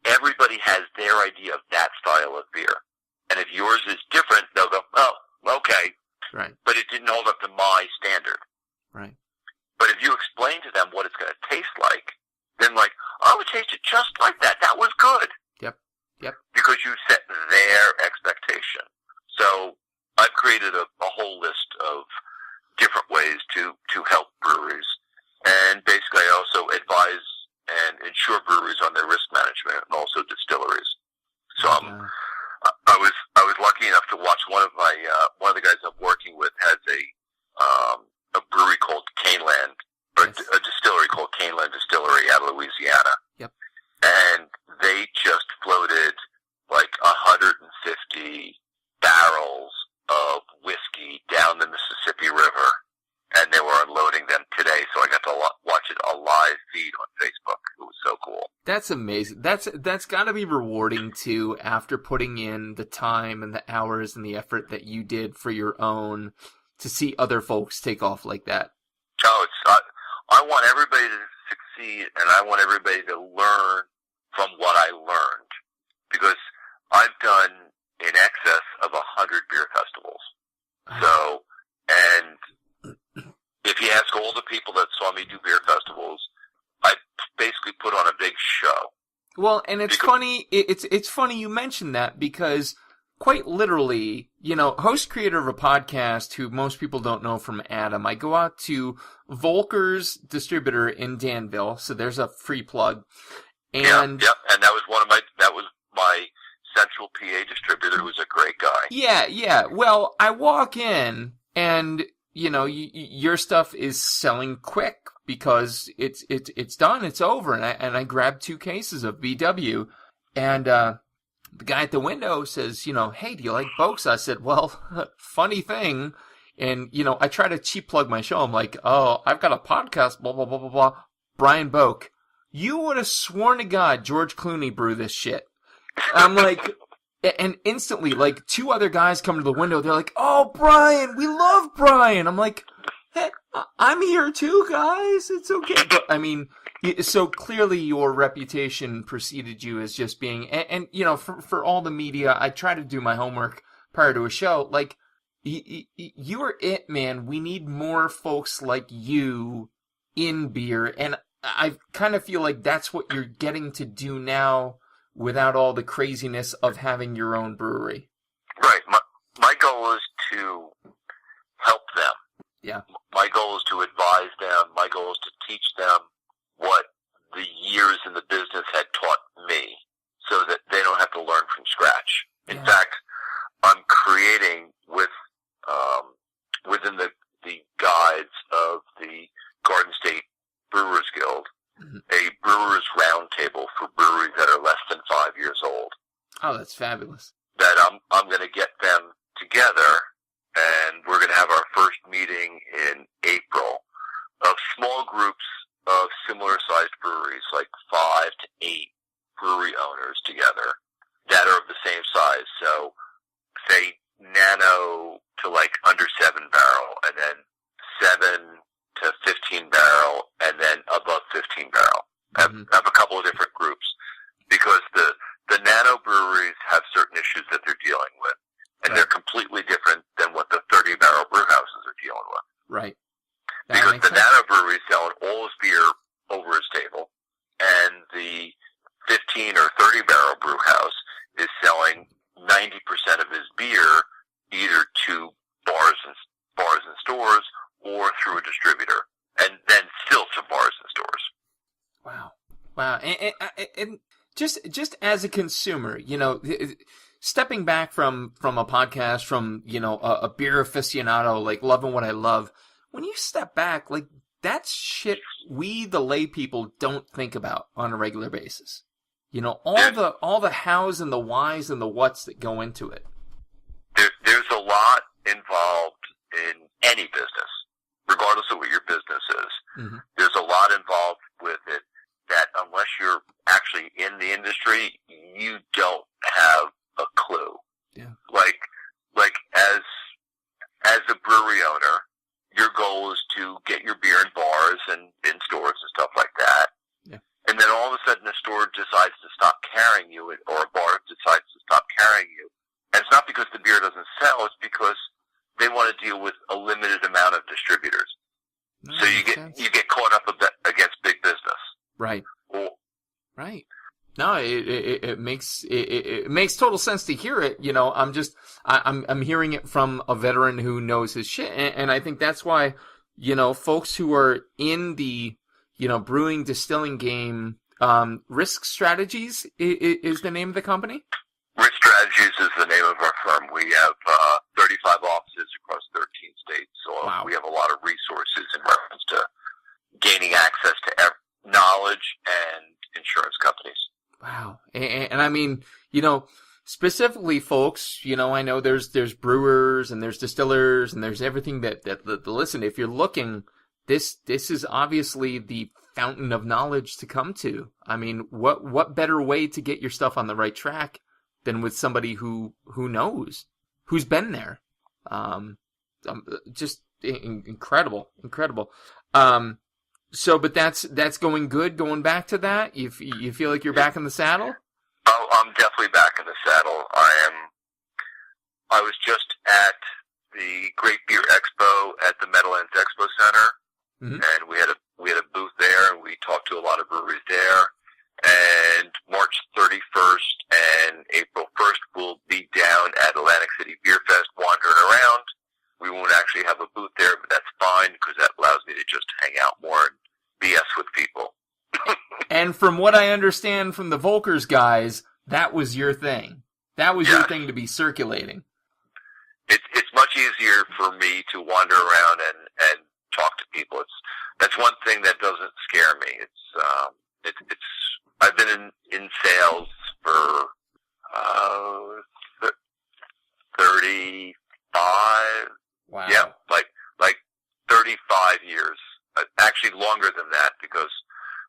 Everybody has their idea of that style of beer. And if yours is different, they'll go, oh, okay. Right. But it didn't hold up to my standard. Right. But if you explain to them what it's going to taste like, then like, oh, it tasted just like that. That was good. Yep. Because you set their expectation. So I've created a whole list of different ways to help breweries. And basically I also advise and insure breweries on their risk management and also distilleries. So I was lucky enough to watch one of the guys I'm working with has a brewery called Caneland, or a distillery called Caneland Distillery out of Louisiana. Yep. And they just floated like 150 barrels of whiskey down the Mississippi River, and they were unloading them today. So I got to watch it a live feed on Facebook. It was so cool. That's amazing. That's got to be rewarding too, after putting in the time and the hours and the effort that you did for your own, to see other folks take off like that. Oh, I want everybody to succeed, and I want everybody to learn from what I learned, because I've done in excess of 100 beer festivals. So, and if you ask all the people that saw me do beer festivals, I basically put on a big show. Well, and it's funny. It's funny you mentioned that, because quite literally, host creator of a podcast who most people don't know from Adam, I go out to Volker's distributor in Danville, so there's a free plug. And yeah, and that was my central PA distributor, who's a great guy. Yeah. Well, I walk in, and your stuff is selling quick because it's done, it's over, and I grabbed 2 cases of BW, and the guy at the window says, hey, do you like BOAKS? I said, well, funny thing, and I try to cheap plug my show. I'm like, oh, I've got a podcast, blah blah blah blah blah. Brian Boak. You would have sworn to God George Clooney brewed this shit. I'm like, and instantly, like, 2 other guys come to the window. They're like, oh, Brian, we love Brian. I'm like, hey, I'm here too, guys. It's okay. But, I mean, so clearly your reputation preceded you as just being, and for all the media, I try to do my homework prior to a show. Like, you are it, man. We need more folks like you in beer. And I kind of feel like that's what you're getting to do now, without all the craziness of having your own brewery. Right. My goal is to help them. Yeah. My goal is to advise them. My goal is to teach them what the years in the business had taught me, so that they don't have to learn from scratch. In fact, I'm creating within the guides of the Garden State Brewers Guild, a brewers roundtable for breweries that are less than 5 years old. Oh, that's fabulous. That I'm going to get them together, and we're going to have our first meeting in April of small groups of similar sized breweries, like 5 to 8 brewery owners together that are of the same size. So say nano to like under 7 barrel, and then 7 to 15 barrel, and then above 15 barrel. Have a couple of different groups, because the nano breweries have certain issues that they're dealing with, and they're completely different than what the 30 barrel brew houses are dealing with. Right. Because the nano brewery is selling all his beer over his table, and the 15 or 30 barrel brew house is selling 90% of his beer either to bars and stores, or through a distributor, and then still to bars and stores. Wow. And just as a consumer, stepping back from a podcast, from, a beer aficionado, like loving what I love, when you step back, like, that's shit we, the lay people, don't think about on a regular basis. You know, all the hows and the whys and the whats that go into it. There's a lot involved in any business, regardless of what your business is. Mm-hmm. There's a lot involved with it that unless you're actually in the industry, you don't have a clue. Yeah. Like as a brewery owner, your goal is to get your beer in bars and in stores and stuff like that. Yeah. And then all of a sudden a store decides to stop carrying you, or a bar decides to stop carrying you. And it's not because the beer doesn't sell, it's because they want to deal with a limited amount of distributors. No, so you get caught up against big business. Right. Well, right. No, it makes total sense to hear it. You know, I'm hearing it from a veteran who knows his shit, and I think that's why, you know, folks who are in the, you know, brewing, distilling game, Risk Strategies is the name of the company? Risk Strategies is the name of our firm. We have 35 offices across 13 states, so wow. We have a lot of resources in reference to gaining access to knowledge and insurance companies. Wow. And I mean, you know, specifically, folks, you know, I know there's brewers and there's distillers and there's everything that listen, if you're looking, this is obviously the fountain of knowledge to come to. I mean, what better way to get your stuff on the right track than with somebody who knows, who's been there. Just incredible. So, but that's going good. Going back to that, you feel like you're back in the saddle? Oh, I'm definitely back in the saddle. I was just at the Great Beer Expo at the Meadowlands Expo Center, mm-hmm. and we had a booth there, and we talked to a lot of breweries there. And March 31st and April 1st, we'll be down at Atlantic City Beer Fest wandering around. We won't actually have a booth there, but that's fine because that allows me to just hang out more and BS with people. And from what I understand from the Volkers guys, that was your thing. That was your thing to be circulating. It's much easier for me to wander around and talk to people. That's one thing that doesn't scare me. I've been in sales for 35. Wow. Yeah, like 35 years. Actually, longer than that, because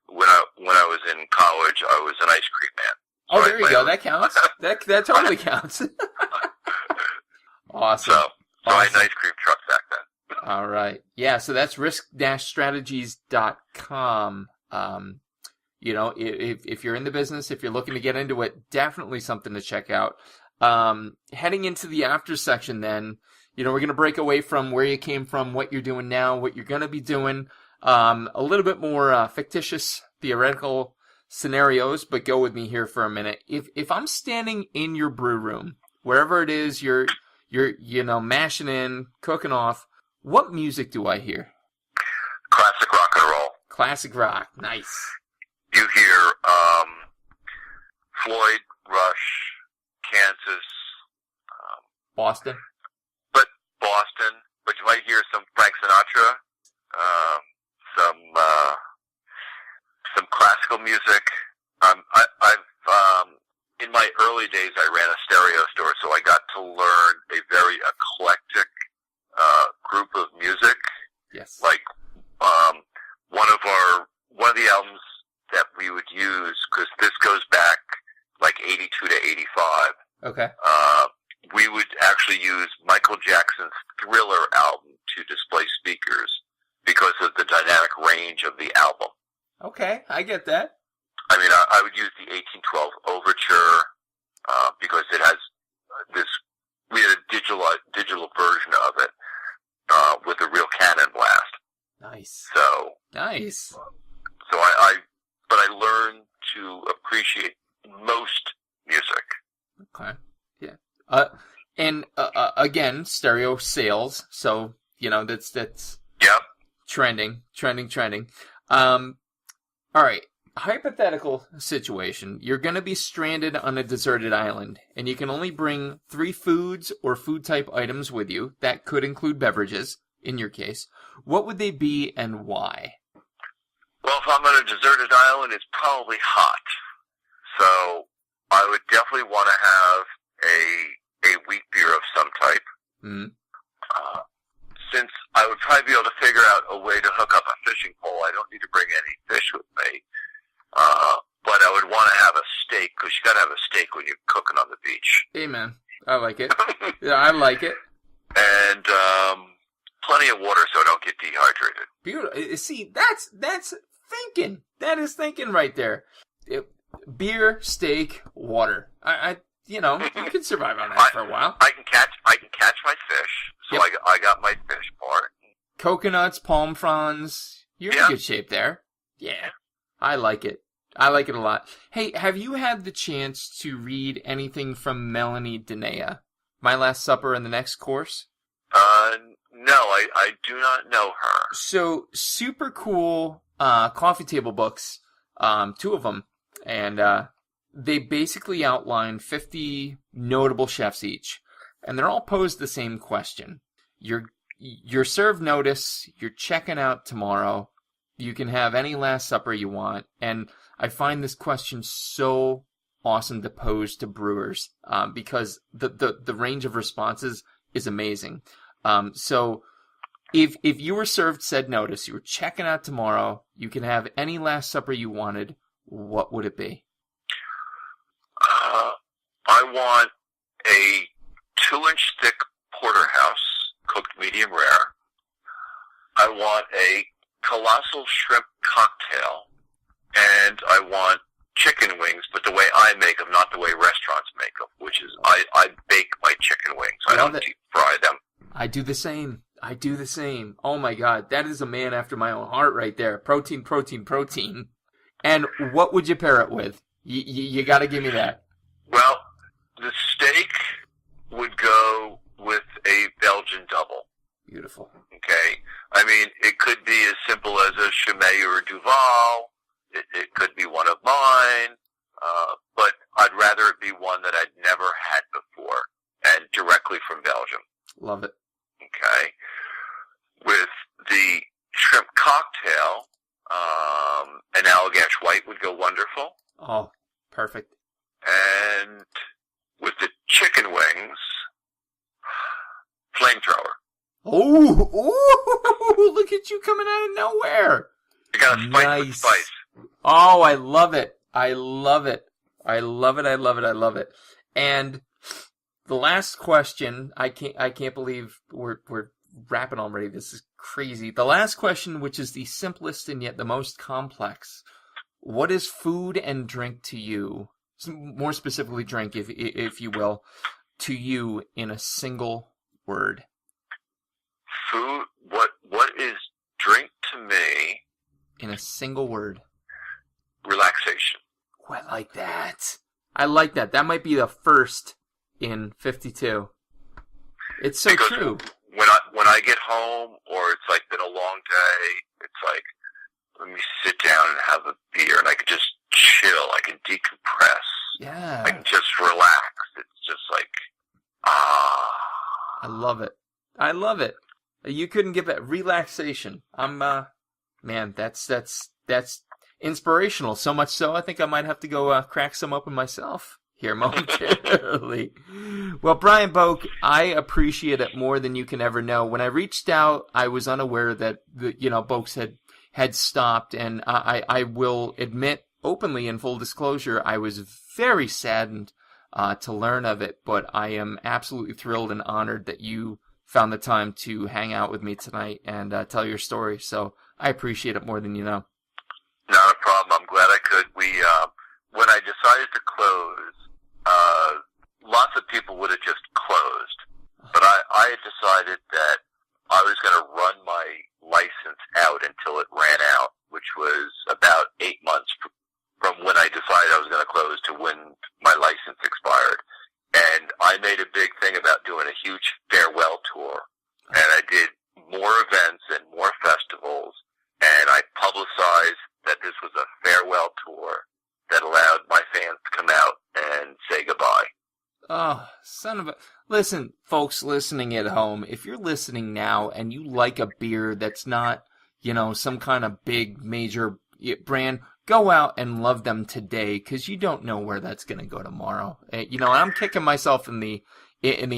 when I was in college, I was an ice cream man. Oh, there you go. That counts. That totally counts. Awesome. So I had an ice cream truck back then. All right. Yeah, so that's risk-strategies.com. You know, if you're in the business, if you're looking to get into it, definitely something to check out. Heading into the after section then, you know, we're going to break away from where you came from, what you're doing now, what you're going to be doing, a little bit more fictitious, theoretical scenarios, but go with me here for a minute. If I'm standing in your brew room, wherever it is you're you know, mashing in, cooking off, what music do I hear? Classic rock and roll. Classic rock. Nice. You hear Floyd, Rush, Kansas, Boston. But you might hear some Frank Sinatra, some classical music. I've in my early days, I ran a stereo store, so I got to learn a very eclectic group of music. Yes. Like one of the albums that we would use, because this goes back like 82 to 85. Okay. We would actually use Michael Jackson's Thriller album to display speakers because of the dynamic range of the album. Okay, I get that. I mean, I would use the 1812 Overture because it has this. We had a digital version of it with a real cannon blast. Nice. So nice. So but I learned to appreciate most music. Okay. Yeah. And again, stereo sales. So, you know, that's yep. Trending. All right. Hypothetical situation. You're going to be stranded on a deserted island, and you can only bring 3 foods or food type items with you. That could include beverages. in your case, what would they be and why? Well, if I'm on a deserted island, it's probably hot. So I would definitely want to have a wheat beer of some type. Mm. Since I would probably be able to figure out a way to hook up a fishing pole, I don't need to bring any fish with me. But I would want to have a steak, because you got to have a steak when you're cooking on the beach. Amen. I like it. Yeah, I like it. And plenty of water so I don't get dehydrated. Beautiful. See, that's thinking. That is thinking right there. Beer, steak, water. You can survive on that for a while. I can catch my fish. So Yep. I got my fish part. Coconuts, palm fronds. You're in good shape there. Yeah. I like it. I like it a lot. Hey, have you had the chance to read anything from Melanie Denea? My Last Supper and the Next Course? No, I do not know her. So, super cool coffee table books, 2 of them, and they basically outline 50 notable chefs each, and they're all posed the same question. You're served notice, you're checking out tomorrow, you can have any Last Supper you want, and I find this question so awesome to pose to brewers, because the range of responses is amazing. So if you were served said notice, you were checking out tomorrow, you can have any Last Supper you wanted, what would it be? I want a 2-inch thick porterhouse, cooked medium rare. I want a colossal shrimp cocktail, and I want chicken wings, but the way I make them, not the way restaurants make them, which is I bake my chicken wings. I don't deep fry them. I do the same. Oh my God, that is a man after my own heart right there. Protein, protein, protein. And what would you pair it with? You got to give me that. Well, the steak would go with a Belgian double. Beautiful. Okay? I mean, it could be as simple as a Chimay or a Duval. It could be one of mine. But I'd rather it be one that I'd never had before and directly from Belgium. Love it. Okay? With the shrimp cocktail, an Allagash White would go wonderful. Oh, perfect. And with the chicken wings, flamethrower. Oh, look at you coming out of nowhere. You gotta spice with spice. Oh, I love it. I love it. I love it. I love it. I love it. And the last question, I can't believe we're wrapping already. This is crazy. The last question, which is the simplest and yet the most complex. What is food and drink to you? More specifically, drink, if you will, to you in a single word. Food. What is drink to me? In a single word. Relaxation. Oh, I like that. I like that. That might be the first in 52. It's so because true. When I get home, or it's like been a long day, it's like, let me sit down and have a beer, and I can just chill. I can decompress. Yeah. I can just relax. It's just like, I love it. I love it. You couldn't give it relaxation. Man, that's inspirational. So much so, I think I might have to go crack some open myself here momentarily. Well, Brian Boak, I appreciate it more than you can ever know. When I reached out, I was unaware that Boak's had stopped, and I will admit openly, in full disclosure, I was very saddened to learn of it, but I am absolutely thrilled and honored that you found the time to hang out with me tonight and tell your story. So I appreciate it more than you know. Not a problem. I'm glad I could. When I decided to close, lots of people would have just closed, but I had decided that I was going to run my license out until it ran out, which was about 8 months from when I decided I was going to close to when my license expired. And I made a big thing about doing a huge farewell tour. And I did more events and more festivals. And I publicized that this was a farewell tour that allowed my fans to come out and say goodbye. Oh, son Listen, folks listening at home, if you're listening now and you like a beer that's not, some kind of big major brand, go out and love them today, because you don't know where that's going to go tomorrow. And I'm kicking myself in the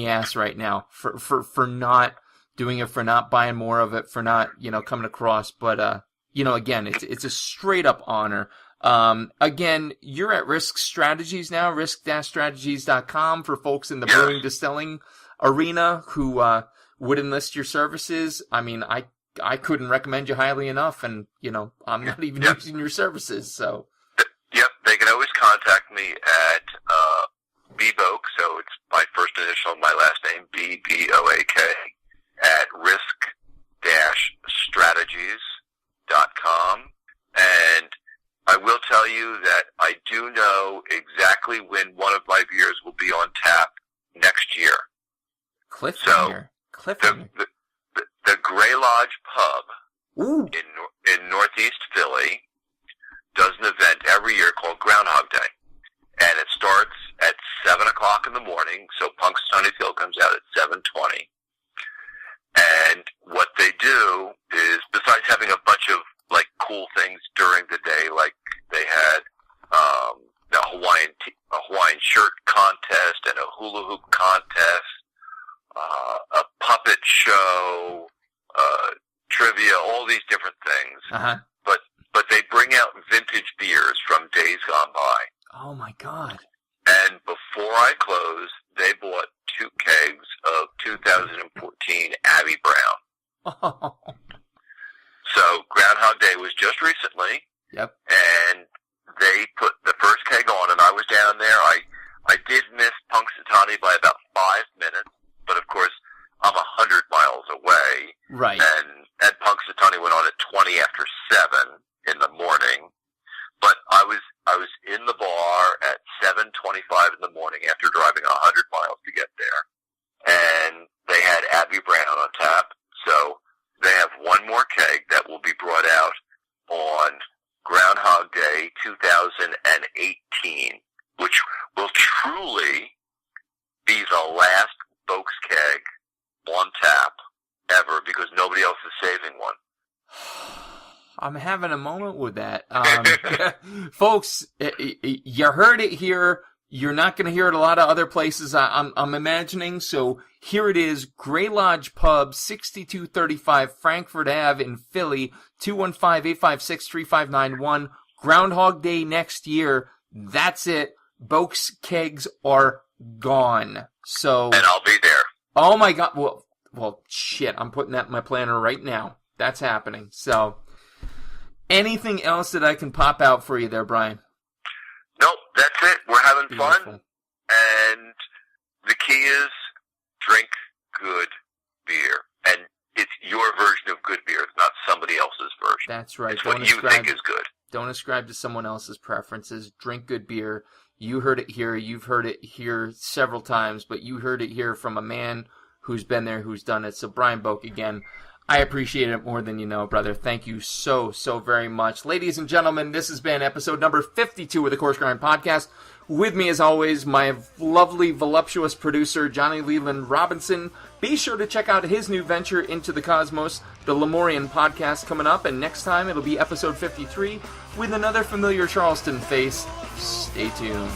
ass right now for not doing it, for not buying more of it, for not, coming across. But, again, it's a straight up honor. Again, you're at Risk Strategies now, risk-strategies.com, for folks in the brewing distilling arena who would enlist your services. I mean, I couldn't recommend you highly enough, and I'm not even using your services. So yep, they can always contact me at BOAK, so it's my first initial, my last name, BOAK, at risk-strategies.com. And I will tell you that I do know exactly when one of my beers will be on tap next year. Cliffhanger. The Grey Lodge Pub Ooh. in Northeast Philly does an event every year called Groundhog Day. And it starts at 7 o'clock in the morning, so Punxsutawney Phil comes out at 7:20. And what they do is, besides having a bunch of cool things during the day, like they had a Hawaiian shirt contest and a hula hoop contest, a puppet show, trivia, all these different things. Uh-huh. But they bring out vintage beers from days gone by. Oh my God. And before I closed, they bought 2 kegs of 2014 Abbey Brown. Oh. So Groundhog Day was just recently. Yep. And they put the first keg on, and I was down there. I did miss Punxsutawney by about 5 minutes, but of course I'm 100 miles away. Right. And Punxsutawney went on at 20 after 7 in the morning. But I was in the bar at 7:25 in the morning after driving 100 miles to get there. And they had Abbey Brown on tap. So they have one more keg that will be brought out on Groundhog Day 2018, which will truly be the last BOAKS keg on tap ever, because nobody else is saving one. I'm having a moment with that. Folks, you heard it here. You're not going to hear it a lot of other places, I'm imagining. So here it is, Grey Lodge Pub, 6235 Frankfurt Ave in Philly, 215-856-3591. Groundhog Day next year. That's it. BOAKS kegs are gone. So, and I'll be there. Oh my God. Well, shit. I'm putting that in my planner right now. That's happening. So, anything else that I can pop out for you there, Brian? Nope, that's it. We're having Beautiful. fun. And the key is drink good beer. And it's your version of good beer. It's not somebody else's version. That's right. It's what you think is good. Don't ascribe to someone else's preferences. Drink good beer. You heard it here. You've heard it here several times, but you heard it here from a man who's been there, who's done it. So, Brian Boak, again, I appreciate it more than you know, brother. Thank you so very much. Ladies and gentlemen, this has been episode number 52 of the Coarse Grind Podcast. With me, as always, my lovely, voluptuous producer, Johnny Leland Robinson. Be sure to check out his new venture, Into the Cosmos, the Lemurian Podcast, coming up. And next time, it'll be episode 53 with another familiar Charleston face. Stay tuned.